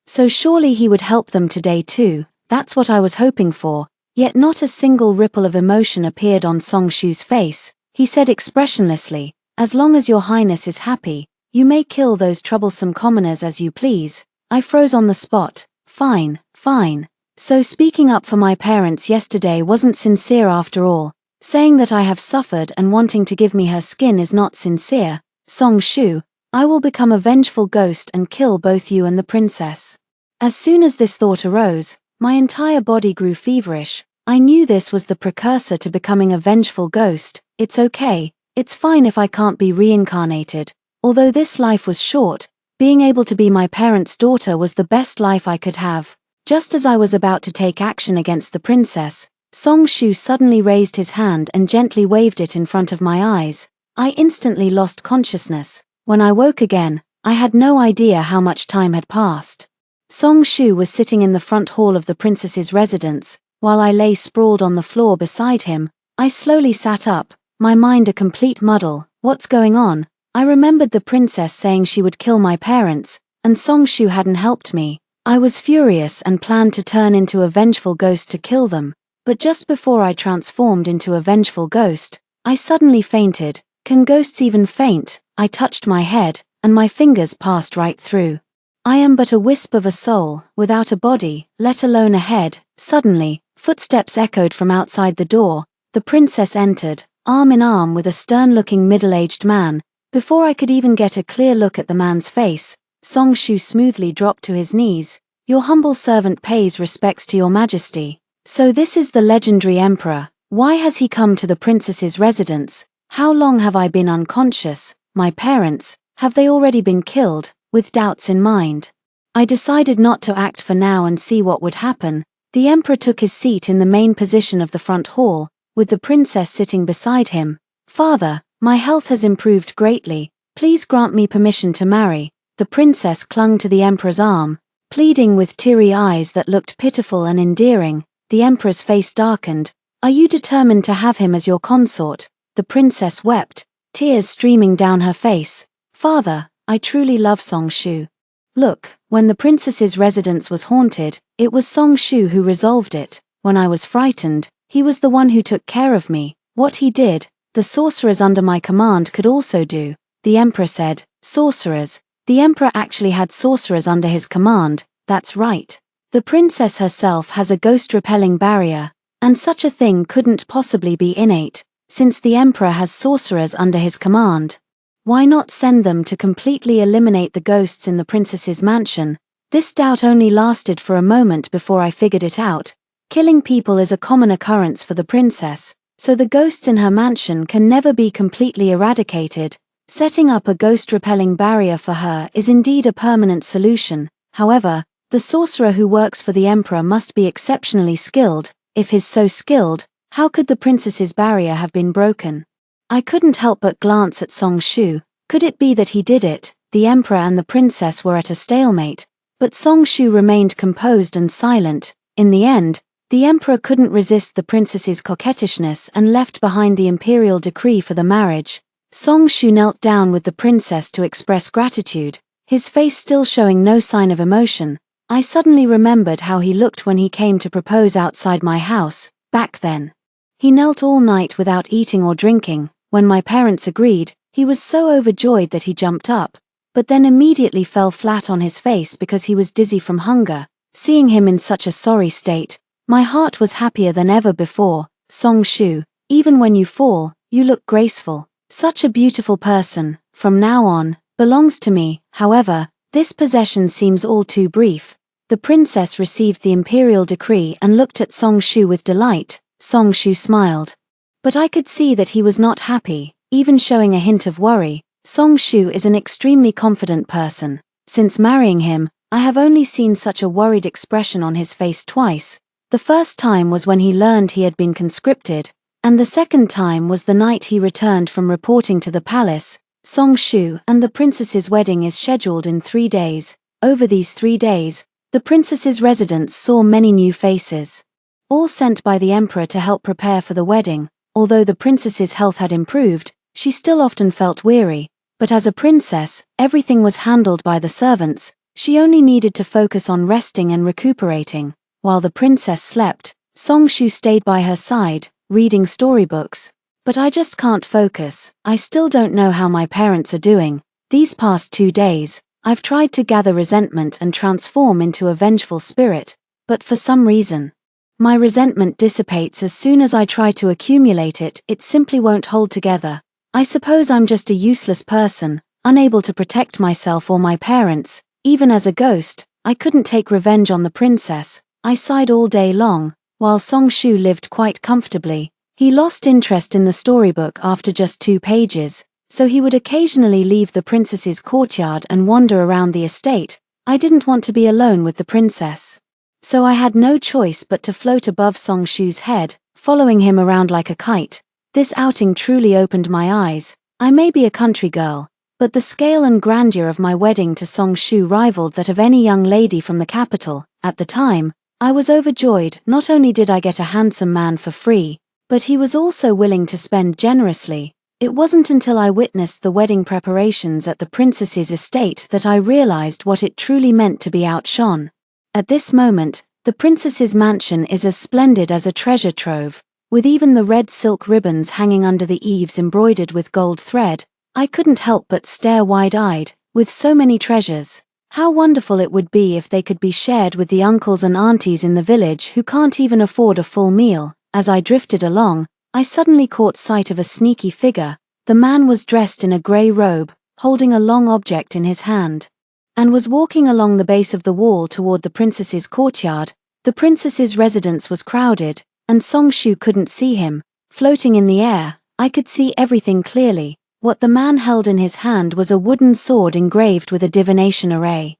So surely he would help them today too. That's what I was hoping for. Yet not a single ripple of emotion appeared on Song Shu's face. He said expressionlessly, "As long as your highness is happy, you may kill those troublesome commoners as you please." I froze on the spot. Fine, fine. So speaking up for my parents yesterday wasn't sincere after all. Saying that I have suffered and wanting to give me her skin is not sincere. Song Shu, I will become a vengeful ghost and kill both you and the princess. As soon as this thought arose, my entire body grew feverish. I knew this was the precursor to becoming a vengeful ghost. It's okay, it's fine if I can't be reincarnated. Although this life was short, being able to be my parents' daughter was the best life I could have. Just as I was about to take action against the princess, Song Shu suddenly raised his hand and gently waved it in front of my eyes. I instantly lost consciousness. When I woke again, I had no idea how much time had passed. Song Shu was sitting in the front hall of the princess's residence. While I lay sprawled on the floor beside him, I slowly sat up, my mind a complete muddle. What's going on? I remembered the princess saying she would kill my parents, and Song Shu hadn't helped me. I was furious and planned to turn into a vengeful ghost to kill them. But just before I transformed into a vengeful ghost, I suddenly fainted. Can ghosts even faint? I touched my head, and my fingers passed right through. I am but a wisp of a soul, without a body, let alone a head. Suddenly, footsteps echoed from outside the door. The princess entered, arm in arm with a stern-looking middle-aged man. Before I could even get a clear look at the man's face, Song Shu smoothly dropped to his knees. Your humble servant pays respects to your majesty. So this is the legendary emperor. Why has he come to the princess's residence? How long have I been unconscious? My parents, have they already been killed? With doubts in mind, I decided not to act for now and see what would happen. The emperor took his seat in the main position of the front hall, with the princess sitting beside him. Father, my health has improved greatly. Please grant me permission to marry. The princess clung to the emperor's arm, pleading with teary eyes that looked pitiful and endearing. The emperor's face darkened. Are you determined to have him as your consort? The princess wept, tears streaming down her face. Father, I truly love Song Shu. Look, when the princess's residence was haunted, it was Song Shu who resolved it. When I was frightened, he was the one who took care of me. What he did, the sorcerers under my command could also do. The emperor said, sorcerers. The emperor actually had sorcerers under his command. That's right. The princess herself has a ghost-repelling barrier, and such a thing couldn't possibly be innate, since the emperor has sorcerers under his command. Why not send them to completely eliminate the ghosts in the princess's mansion? This doubt only lasted for a moment before I figured it out. Killing people is a common occurrence for the princess, so the ghosts in her mansion can never be completely eradicated. Setting up a ghost-repelling barrier for her is indeed a permanent solution. However, the sorcerer who works for the emperor must be exceptionally skilled. If he's so skilled, how could the princess's barrier have been broken? I couldn't help but glance at Song Shu. Could it be that he did it? The emperor and the princess were at a stalemate, but Song Shu remained composed and silent. In the end, the emperor couldn't resist the princess's coquettishness and left behind the imperial decree for the marriage. Song Shu knelt down with the princess to express gratitude, his face still showing no sign of emotion. I suddenly remembered how he looked when he came to propose outside my house, back then. He knelt all night without eating or drinking. When my parents agreed, he was so overjoyed that he jumped up, but then immediately fell flat on his face because he was dizzy from hunger. Seeing him in such a sorry state, my heart was happier than ever before. Song Shu, even when you fall, you look graceful. Such a beautiful person, from now on, belongs to me. However, this possession seems all too brief. The princess received the imperial decree and looked at Song Shu with delight. Song Shu smiled. But I could see that he was not happy, even showing a hint of worry. Song Shu is an extremely confident person. Since marrying him, I have only seen such a worried expression on his face twice. The first time was when he learned he had been conscripted, and the second time was the night he returned from reporting to the palace. Song Shu and the princess's wedding is scheduled in 3 days. Over these 3 days, the princess's residence saw many new faces, all sent by the emperor to help prepare for the wedding. Although the princess's health had improved, she still often felt weary, but as a princess, everything was handled by the servants. She only needed to focus on resting and recuperating. While the princess slept, Songshu stayed by her side, reading storybooks. But I just can't focus. I still don't know how my parents are doing. These past 2 days, I've tried to gather resentment and transform into a vengeful spirit, but for some reason, my resentment dissipates as soon as I try to accumulate it. It simply won't hold together. I suppose I'm just a useless person, unable to protect myself or my parents. Even as a ghost, I couldn't take revenge on the princess. I sighed all day long, while Songshu lived quite comfortably. He lost interest in the storybook after just 2 pages, so he would occasionally leave the princess's courtyard and wander around the estate. I didn't want to be alone with the princess, so I had no choice but to float above Songshu's head, following him around like a kite. This outing truly opened my eyes. I may be a country girl, but the scale and grandeur of my wedding to Songshu rivaled that of any young lady from the capital. At the time, I was overjoyed. Not only did I get a handsome man for free, but he was also willing to spend generously. It wasn't until I witnessed the wedding preparations at the princess's estate that I realized what it truly meant to be outshone. At this moment, the princess's mansion is as splendid as a treasure trove, with even the red silk ribbons hanging under the eaves embroidered with gold thread. I couldn't help but stare wide-eyed. With so many treasures, how wonderful it would be if they could be shared with the uncles and aunties in the village who can't even afford a full meal. As I drifted along, I suddenly caught sight of a sneaky figure. The man was dressed in a grey robe, holding a long object in his hand, and was walking along the base of the wall toward the princess's courtyard. The princess's residence was crowded, and Songshu couldn't see him. Floating in the air, I could see everything clearly. What the man held in his hand was a wooden sword engraved with a divination array.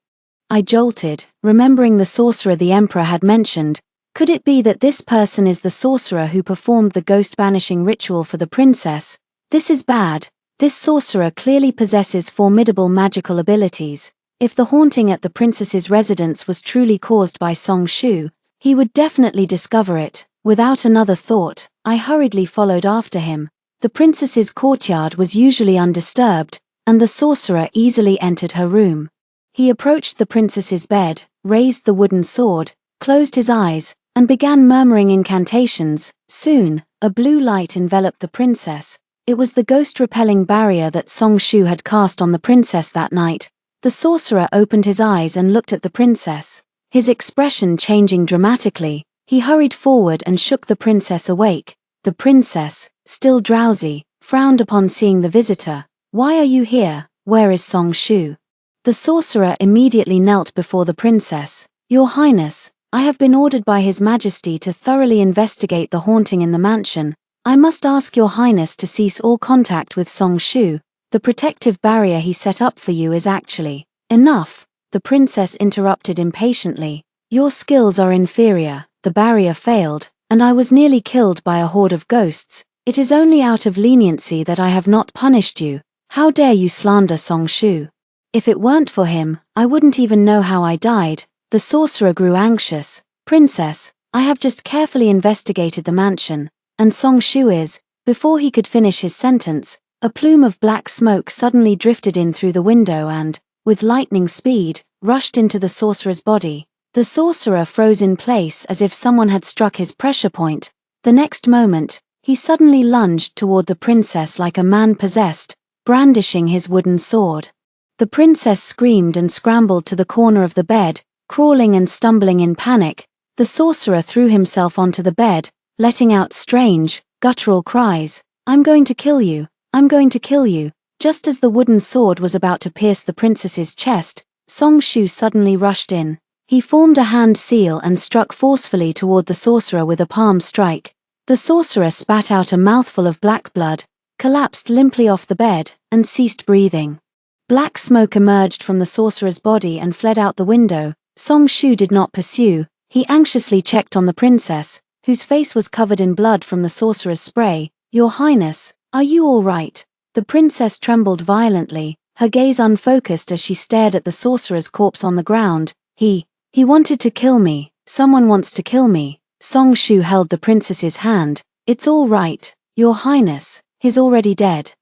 I jolted, remembering the sorcerer the emperor had mentioned. Could it be that this person is the sorcerer who performed the ghost-banishing ritual for the princess? This is bad. This sorcerer clearly possesses formidable magical abilities. If the haunting at the princess's residence was truly caused by Songshu, he would definitely discover it. Without another thought, I hurriedly followed after him. The princess's courtyard was usually undisturbed, and the sorcerer easily entered her room. He approached the princess's bed, raised the wooden sword, closed his eyes, and began murmuring incantations. Soon, a blue light enveloped the princess. It was the ghost-repelling barrier that Songshu had cast on the princess that night. The sorcerer opened his eyes and looked at the princess, his expression changing dramatically. He hurried forward and shook the princess awake. The princess, still drowsy, frowned upon seeing the visitor. "Why are you here? Where is Songshu?" The sorcerer immediately knelt before the princess. "Your Highness, I have been ordered by His Majesty to thoroughly investigate the haunting in the mansion. I must ask Your Highness to cease all contact with Songshu. The protective barrier he set up for you is actually..." "Enough," the princess interrupted impatiently. "Your skills are inferior. The barrier failed, and I was nearly killed by a horde of ghosts. It is only out of leniency that I have not punished you. How dare you slander Songshu? If it weren't for him, I wouldn't even know how I died." The sorcerer grew anxious. "Princess, I have just carefully investigated the mansion, and Songshu is..." Before he could finish his sentence, a plume of black smoke suddenly drifted in through the window and, with lightning speed, rushed into the sorcerer's body. The sorcerer froze in place as if someone had struck his pressure point. The next moment, he suddenly lunged toward the princess like a man possessed, brandishing his wooden sword. The princess screamed and scrambled to the corner of the bed, crawling and stumbling in panic. The sorcerer threw himself onto the bed, letting out strange, guttural cries. "I'm going to kill you. I'm going to kill you." Just as the wooden sword was about to pierce the princess's chest, Songshu suddenly rushed in. He formed a hand seal and struck forcefully toward the sorcerer with a palm strike. The sorcerer spat out a mouthful of black blood, collapsed limply off the bed, and ceased breathing. Black smoke emerged from the sorcerer's body and fled out the window. Songshu did not pursue. He anxiously checked on the princess, whose face was covered in blood from the sorcerer's spray. "Your Highness, are you all right?" The princess trembled violently, her gaze unfocused as she stared at the sorcerer's corpse on the ground. He wanted to kill me. Someone wants to kill me." Songshu held the princess's hand. "It's all right, Your Highness, he's already dead."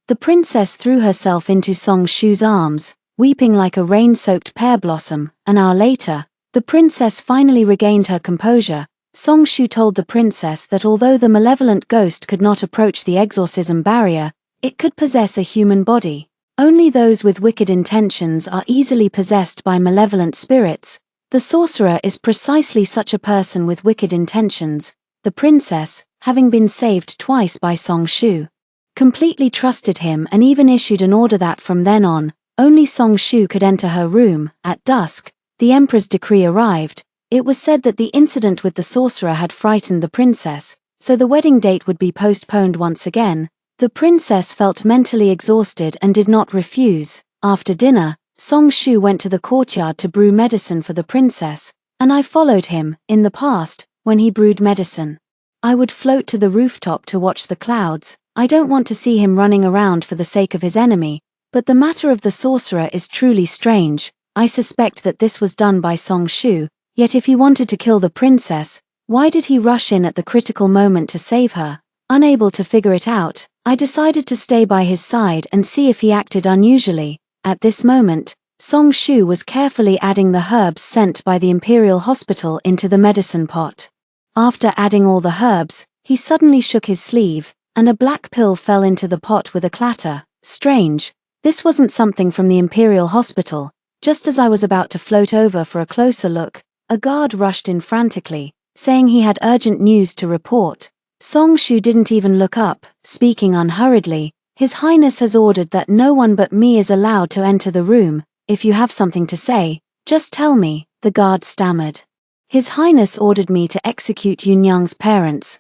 The princess threw herself into Songshu's arms, weeping like a rain-soaked pear blossom. An hour later, the The princess finally regained her composure. Song Shu told the princess that although the malevolent ghost could not approach the exorcism barrier, it could possess a human body. Only those with wicked intentions are easily possessed by malevolent spirits. The sorcerer is precisely such a person with wicked intentions. The princess, having been saved twice by Song Shu, completely trusted him and even issued an order that from then on, only Song Shu could enter her room. At dusk, the emperor's decree arrived. It was said that the incident with the sorcerer had frightened the princess, so the wedding date would be postponed once again. The princess felt mentally exhausted and did not refuse. After dinner, Song Shu went to the courtyard to brew medicine for the princess, and I followed him. In the past, when he brewed medicine, I would float to the rooftop to watch the clouds. I don't want to see him running around for the sake of his enemy, but the matter of the sorcerer is truly strange. I suspect that this was done by Song Shu, yet if he wanted to kill the princess, why did he rush in at the critical moment to save her? Unable to figure it out, I decided to stay by his side and see if he acted unusually. At this moment, Song Shu was carefully adding the herbs sent by the Imperial Hospital into the medicine pot. After adding all the herbs, he suddenly shook his sleeve, and a black pill fell into the pot with a clatter. Strange. This wasn't something from the Imperial Hospital. Just as I was about to float over for a closer look, a guard rushed in frantically, saying he had urgent news to report. Song Shu didn't even look up, speaking unhurriedly. His Highness has ordered that no one but me is allowed to enter the room. If you have something to say, just tell me, the guard stammered. His Highness ordered me to execute Yunyang's parents.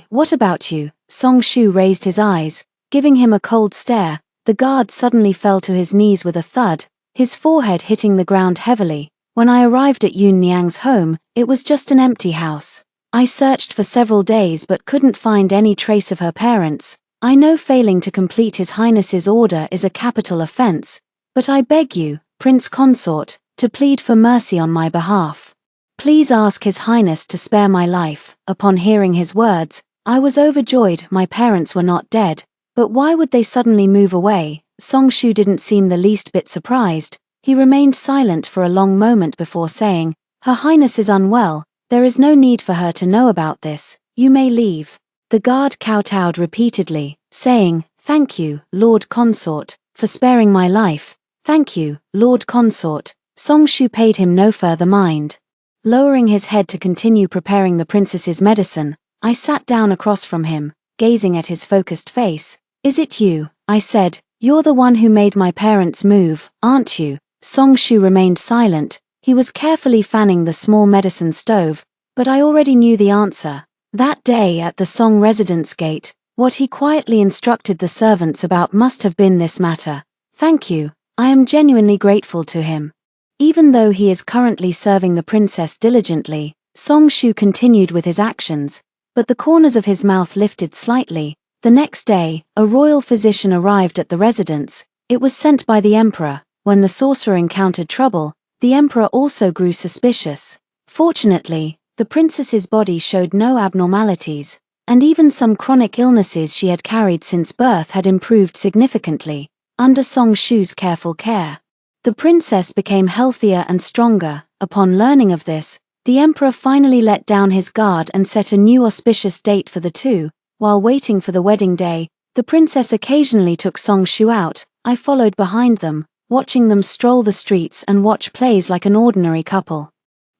What about you? Song Shu raised his eyes, giving him a cold stare. The guard suddenly fell to his knees with a thud, his forehead hitting the ground heavily. When I arrived at Yunyang's home, it was just an empty house. I searched for several days but couldn't find any trace of her parents. I know failing to complete His Highness's order is a capital offense, but I beg you, Prince Consort, to plead for mercy on my behalf. Please ask His Highness to spare my life. Upon hearing his words, I was overjoyed. My parents were not dead, but why would they suddenly move away? Song Shu didn't seem the least bit surprised. He remained silent for a long moment before saying, Her Highness is unwell. There is no need for her to know about this. You may leave. The guard kowtowed repeatedly, saying, Thank you, Lord Consort, for sparing my life. Thank you, Lord Consort. Song Shu paid him no further mind. Lowering his head to continue preparing the princess's medicine, I sat down across from him, gazing at his focused face. Is it you? I said. You're the one who made my parents move, aren't you? Song Shu remained silent. He was carefully fanning the small medicine stove, but I already knew the answer. That day at the Song residence gate, what he quietly instructed the servants about must have been this matter. Thank you. I am genuinely grateful to him. Even though he is currently serving the princess diligently, Song Shu continued with his actions, but the corners of his mouth lifted slightly. The next day, a royal physician arrived at the residence. It was sent by the emperor. When the sorcerer encountered trouble, the emperor also grew suspicious. Fortunately, the princess's body showed no abnormalities, and even some chronic illnesses she had carried since birth had improved significantly, under Song Shu's careful care. The princess became healthier and stronger. Upon learning of this, the emperor finally let down his guard and set a new auspicious date for the two. While waiting for the wedding day, the princess occasionally took Song Shu out. I followed behind them, watching them stroll the streets and watch plays like an ordinary couple.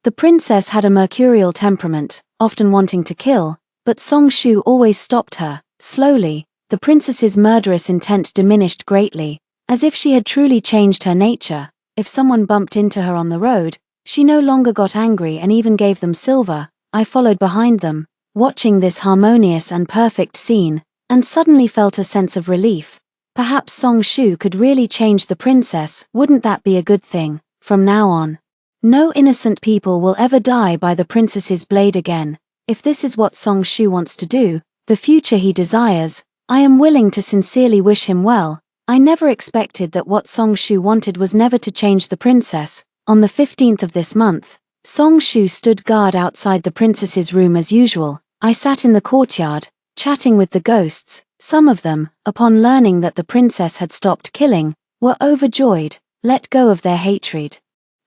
The princess had a mercurial temperament, often wanting to kill, but Song Shu always stopped her. Slowly, the princess's murderous intent diminished greatly, as if she had truly changed her nature. If someone bumped into her on the road, she no longer got angry and even gave them silver. I followed behind them, watching this harmonious and perfect scene, and suddenly felt a sense of relief. Perhaps Song Shu could really change the princess. Wouldn't that be a good thing? From now on, no innocent people will ever die by the princess's blade again. If this is what Song Shu wants to do, the future he desires, I am willing to sincerely wish him well. I never expected that what Song Shu wanted was never to change the princess. On the 15th of this month, Song Shu stood guard outside the princess's room as usual. I sat in the courtyard, chatting with the ghosts. Some of them, upon learning that the princess had stopped killing, were overjoyed, let go of their hatred.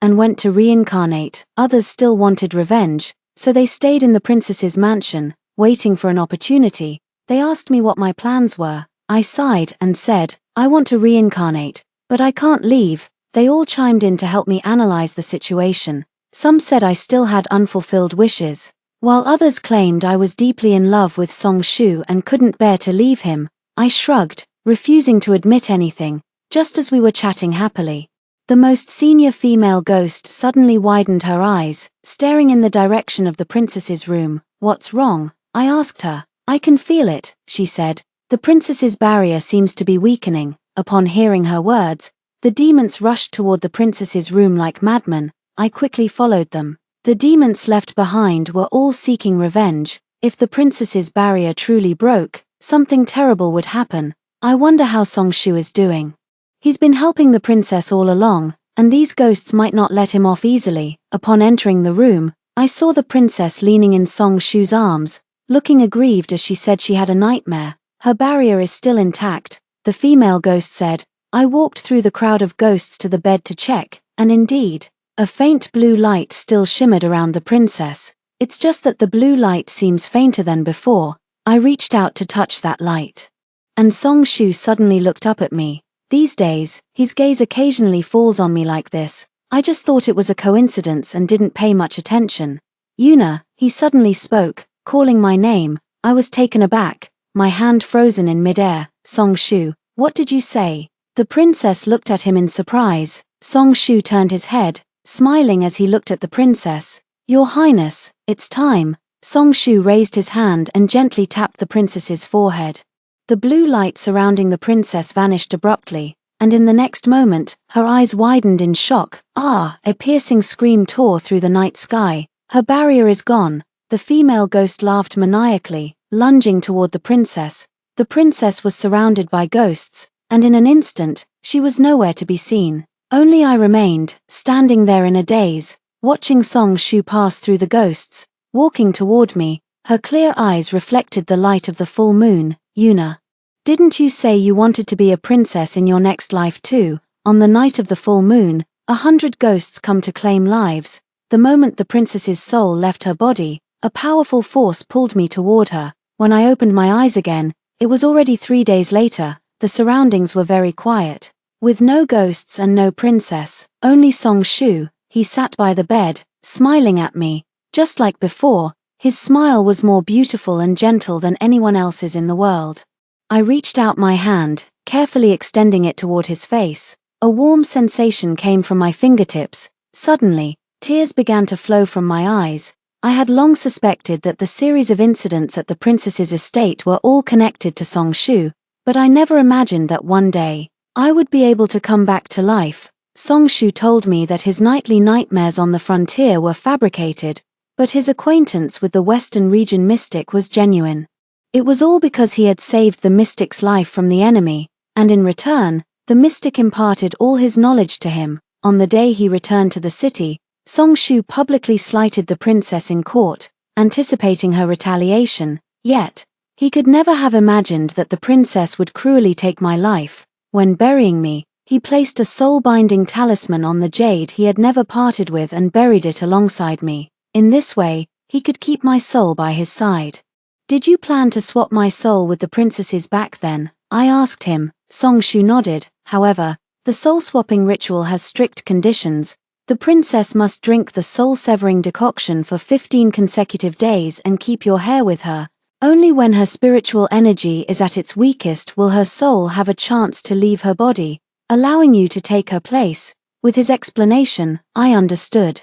and went to reincarnate. Others still wanted revenge, so they stayed in the princess's mansion, waiting for an opportunity. They asked me what my plans were. I sighed and said, I want to reincarnate, but I can't leave. They all chimed in to help me analyze the situation. Some said I still had unfulfilled wishes, while others claimed I was deeply in love with Song Shu and couldn't bear to leave him. I shrugged, refusing to admit anything. Just as we were chatting happily, the most senior female ghost suddenly widened her eyes, staring in the direction of the princess's room. What's wrong? I asked her. I can feel it, she said. The princess's barrier seems to be weakening. Upon hearing her words, the demons rushed toward the princess's room like madmen. I quickly followed them. The demons left behind were all seeking revenge. If the princess's barrier truly broke, something terrible would happen. I wonder how Song Shu is doing. He's been helping the princess all along, and these ghosts might not let him off easily. Upon entering the room, I saw the princess leaning in Song Shu's arms, looking aggrieved as she said she had a nightmare. Her barrier is still intact, the female ghost said. I walked through the crowd of ghosts to the bed to check, and indeed, a faint blue light still shimmered around the princess. It's just that the blue light seems fainter than before. I reached out to touch that light. And Song Shu suddenly looked up at me. These days, his gaze occasionally falls on me like this. I just thought it was a coincidence and didn't pay much attention. Yuna, he suddenly spoke, calling my name. I was taken aback, my hand frozen in midair. Song Shu, what did you say? The princess looked at him in surprise. Song Shu turned his head, smiling as he looked at the princess. Your Highness, it's time. Song Shu raised his hand and gently tapped the princess's forehead. The blue light surrounding the princess vanished abruptly, and in the next moment, her eyes widened in shock. Ah! A piercing scream tore through the night sky. Her barrier is gone. The female ghost laughed maniacally, lunging toward the princess. The princess was surrounded by ghosts, and in an instant, she was nowhere to be seen. Only I remained, standing there in a daze, watching Song Shu pass through the ghosts, walking toward me. Her clear eyes reflected the light of the full moon. Yuna, didn't you say you wanted to be a princess in your next life too? On the night of the full moon, 100 ghosts come to claim lives. The moment the princess's soul left her body, a powerful force pulled me toward her. When I opened my eyes again, it was already 3 days later. The surroundings were very quiet. With no ghosts and no princess, only Song Shu. He sat by the bed, smiling at me. Just like before, his smile was more beautiful and gentle than anyone else's in the world. I reached out my hand, carefully extending it toward his face. A warm sensation came from my fingertips. Suddenly, tears began to flow from my eyes. I had long suspected that the series of incidents at the princess's estate were all connected to Song Shu, but I never imagined that one day, I would be able to come back to life. Song Shu told me that his nightly nightmares on the frontier were fabricated, but his acquaintance with the Western region mystic was genuine. It was all because he had saved the mystic's life from the enemy, and in return, the mystic imparted all his knowledge to him. On the day he returned to the city, Song Shu publicly slighted the princess in court, anticipating her retaliation. Yet, he could never have imagined that the princess would cruelly take my life. When burying me, he placed a soul-binding talisman on the jade he had never parted with and buried it alongside me. In this way, he could keep my soul by his side. Did you plan to swap my soul with the princess's back then? I asked him. Song Shu nodded. However, the soul-swapping ritual has strict conditions. The princess must drink the soul-severing decoction for 15 consecutive days and keep your hair with her. Only when her spiritual energy is at its weakest will her soul have a chance to leave her body, allowing you to take her place. With his explanation, I understood.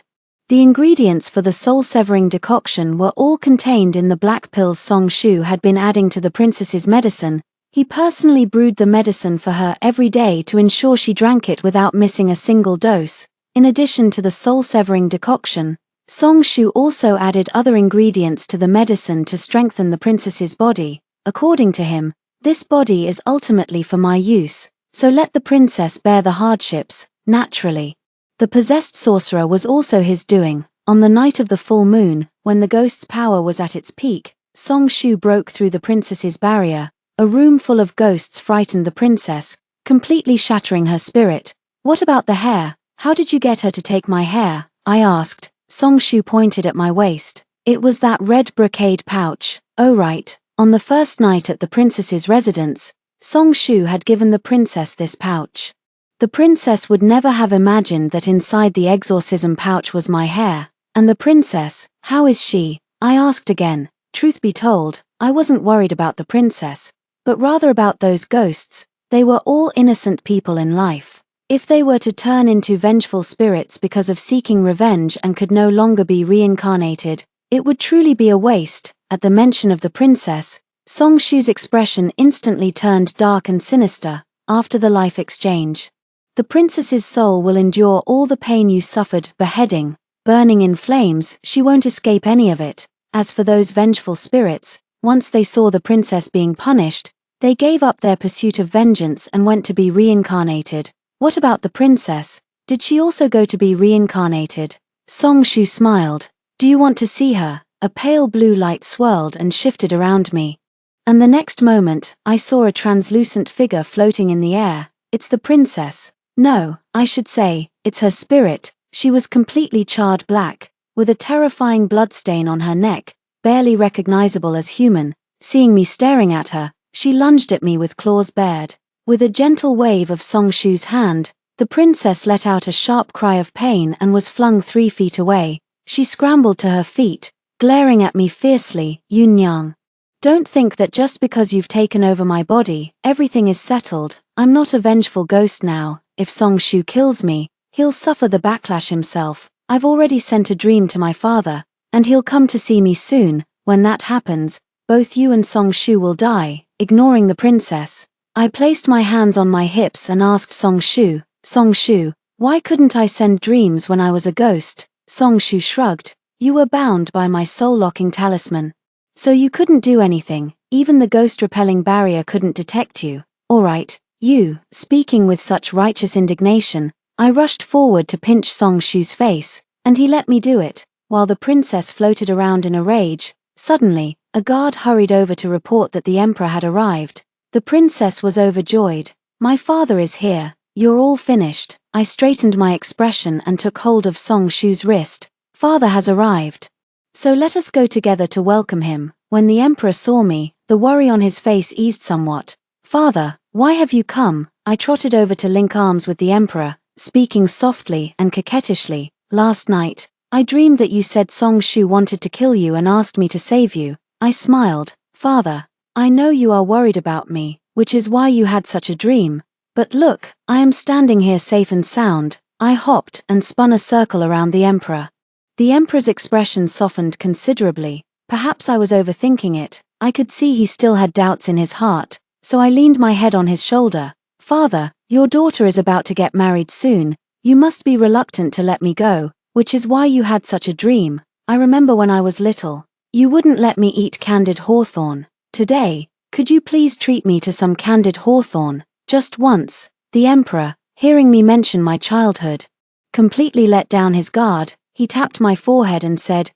The ingredients for the soul-severing decoction were all contained in the black pills Song Shu had been adding to the princess's medicine. He personally brewed the medicine for her every day to ensure she drank it without missing a single dose. In addition to the soul-severing decoction, Song Shu also added other ingredients to the medicine to strengthen the princess's body. According to him, this body is ultimately for my use, so let the princess bear the hardships, naturally. The possessed sorcerer was also his doing. On the night of the full moon, when the ghost's power was at its peak, Song Shu broke through the princess's barrier. A room full of ghosts frightened the princess, completely shattering her spirit. What about the hair? How did you get her to take my hair? I asked. Song Shu pointed at my waist. It was that red brocade pouch. Oh right. On the first night at the princess's residence, Song Shu had given the princess this pouch. The princess would never have imagined that inside the exorcism pouch was my hair. And the princess, how is she? I asked again. Truth be told, I wasn't worried about the princess, but rather about those ghosts. They were all innocent people in life. If they were to turn into vengeful spirits because of seeking revenge and could no longer be reincarnated, it would truly be a waste. At the mention of the princess, Song Shu's expression instantly turned dark and sinister. After the life exchange, the princess's soul will endure all the pain you suffered, beheading, burning in flames. She won't escape any of it. As for those vengeful spirits, once they saw the princess being punished, they gave up their pursuit of vengeance and went to be reincarnated. What about the princess? Did she also go to be reincarnated? Song Shu smiled. Do you want to see her? A pale blue light swirled and shifted around me. And the next moment, I saw a translucent figure floating in the air. It's the princess. No, I should say, it's her spirit. She was completely charred black, with a terrifying bloodstain on her neck, barely recognizable as human. Seeing me staring at her, she lunged at me with claws bared. With a gentle wave of Song Shu's hand, the princess let out a sharp cry of pain and was flung 3 feet away. She scrambled to her feet, glaring at me fiercely. Yun Yang. Don't think that just because you've taken over my body, everything is settled. I'm not a vengeful ghost now. If Song Shu kills me, he'll suffer the backlash himself. I've already sent a dream to my father, and he'll come to see me soon. When that happens, both you and Song Shu will die. Ignoring the princess, I placed my hands on my hips and asked Song Shu, why couldn't I send dreams when I was a ghost? Song Shu shrugged. You were bound by my soul-locking talisman. So you couldn't do anything, even the ghost-repelling barrier couldn't detect you. Alright, you. Speaking with such righteous indignation, I rushed forward to pinch Song Shu's face, and he let me do it. While the princess floated around in a rage, suddenly, a guard hurried over to report that the emperor had arrived. The princess was overjoyed. My father is here. You're all finished. I straightened my expression and took hold of Song Shu's wrist. Father has arrived. So let us go together to welcome him. When the emperor saw me, the worry on his face eased somewhat. Father, why have you come? I trotted over to link arms with the emperor, speaking softly and coquettishly. Last night, I dreamed that you said Song Shu wanted to kill you and asked me to save you. I smiled. Father, I know you are worried about me, which is why you had such a dream. But look, I am standing here safe and sound. I hopped and spun a circle around the emperor. The emperor's expression softened considerably. Perhaps I was overthinking it. I could see he still had doubts in his heart, so I leaned my head on his shoulder. Father, your daughter is about to get married soon. You must be reluctant to let me go, which is why you had such a dream. I remember when I was little, you wouldn't let me eat candied hawthorn. Today, could you please treat me to some candied hawthorn, just once? The emperor, hearing me mention my childhood, completely let down his guard. He tapped my forehead and said,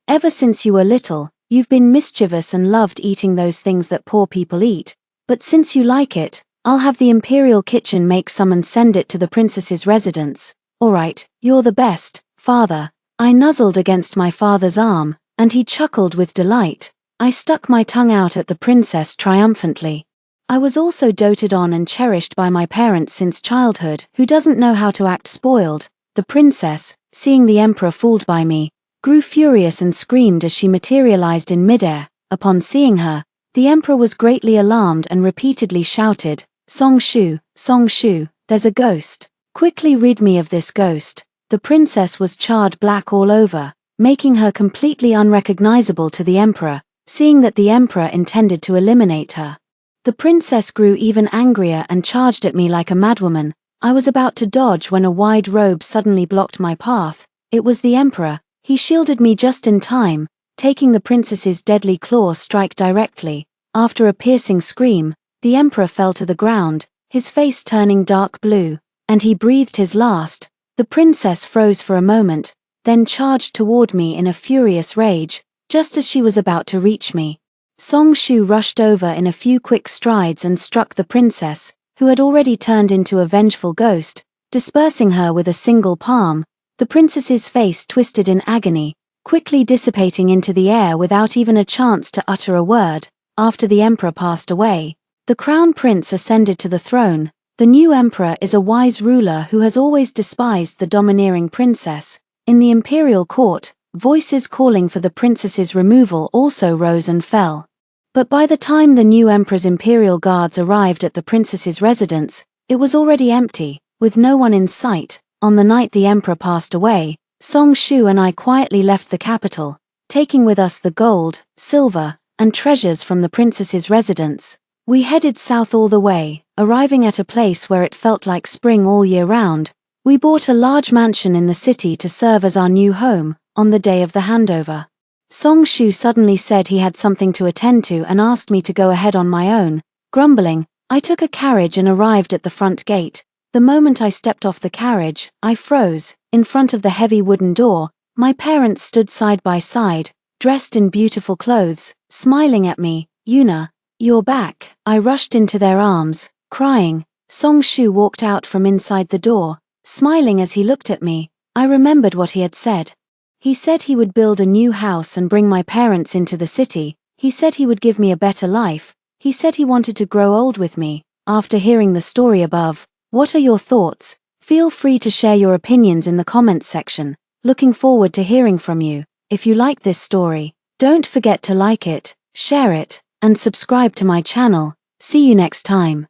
Ever since you were little, you've been mischievous and loved eating those things that poor people eat. But since you like it, I'll have the imperial kitchen make some and send it to the princess's residence. Alright, you're the best, father. I nuzzled against my father's arm, and he chuckled with delight. I stuck my tongue out at the princess triumphantly. I was also doted on and cherished by my parents since childhood. Who doesn't know how to act spoiled? The princess, seeing the emperor fooled by me, grew furious and screamed as she materialized in midair. Upon seeing her, the emperor was greatly alarmed and repeatedly shouted, Song Shu, there's a ghost. Quickly rid me of this ghost. The princess was charred black all over, making her completely unrecognizable to the emperor, seeing that the emperor intended to eliminate her. The princess grew even angrier and charged at me like a madwoman. I was about to dodge when a wide robe suddenly blocked my path. It was the emperor. He shielded me just in time, taking the princess's deadly claw strike directly. After a piercing scream, the emperor fell to the ground, his face turning dark blue, and he breathed his last. The princess froze for a moment, then charged toward me in a furious rage. Just as she was about to reach me, Song Shu rushed over in a few quick strides and struck the princess, who had already turned into a vengeful ghost. dispersing her with a single palm. The princess's face twisted in agony, quickly dissipating into the air without even a chance to utter a word. After the emperor passed away, the crown prince ascended to the throne. The new emperor is a wise ruler who has always despised the domineering princess. In the imperial court, voices calling for the princess's removal also rose and fell. But by the time the new emperor's imperial guards arrived at the princess's residence, it was already empty, with no one in sight. On the night the emperor passed away, Song Shu and I quietly left the capital, taking with us the gold, silver, and treasures from the princess's residence. We headed south all the way, arriving at a place where it felt like spring all year round. We bought a large mansion in the city to serve as our new home. On the day of the handover, Song Shu suddenly said he had something to attend to and asked me to go ahead on my own. Grumbling, I took a carriage and arrived at the front gate. The moment I stepped off the carriage, I froze. In front of the heavy wooden door, my parents stood side by side, dressed in beautiful clothes, smiling at me. "Yuna, you're back." I rushed into their arms, crying. Song Shu walked out from inside the door, smiling as he looked at me. I remembered what he had said. He said he would build a new house and bring my parents into the city. He said he would give me a better life. He said he wanted to grow old with me. After hearing the story above, what are your thoughts? Feel free to share your opinions in the comments section. Looking forward to hearing from you. If you like this story, don't forget to like it, share it, and subscribe to my channel. See you next time.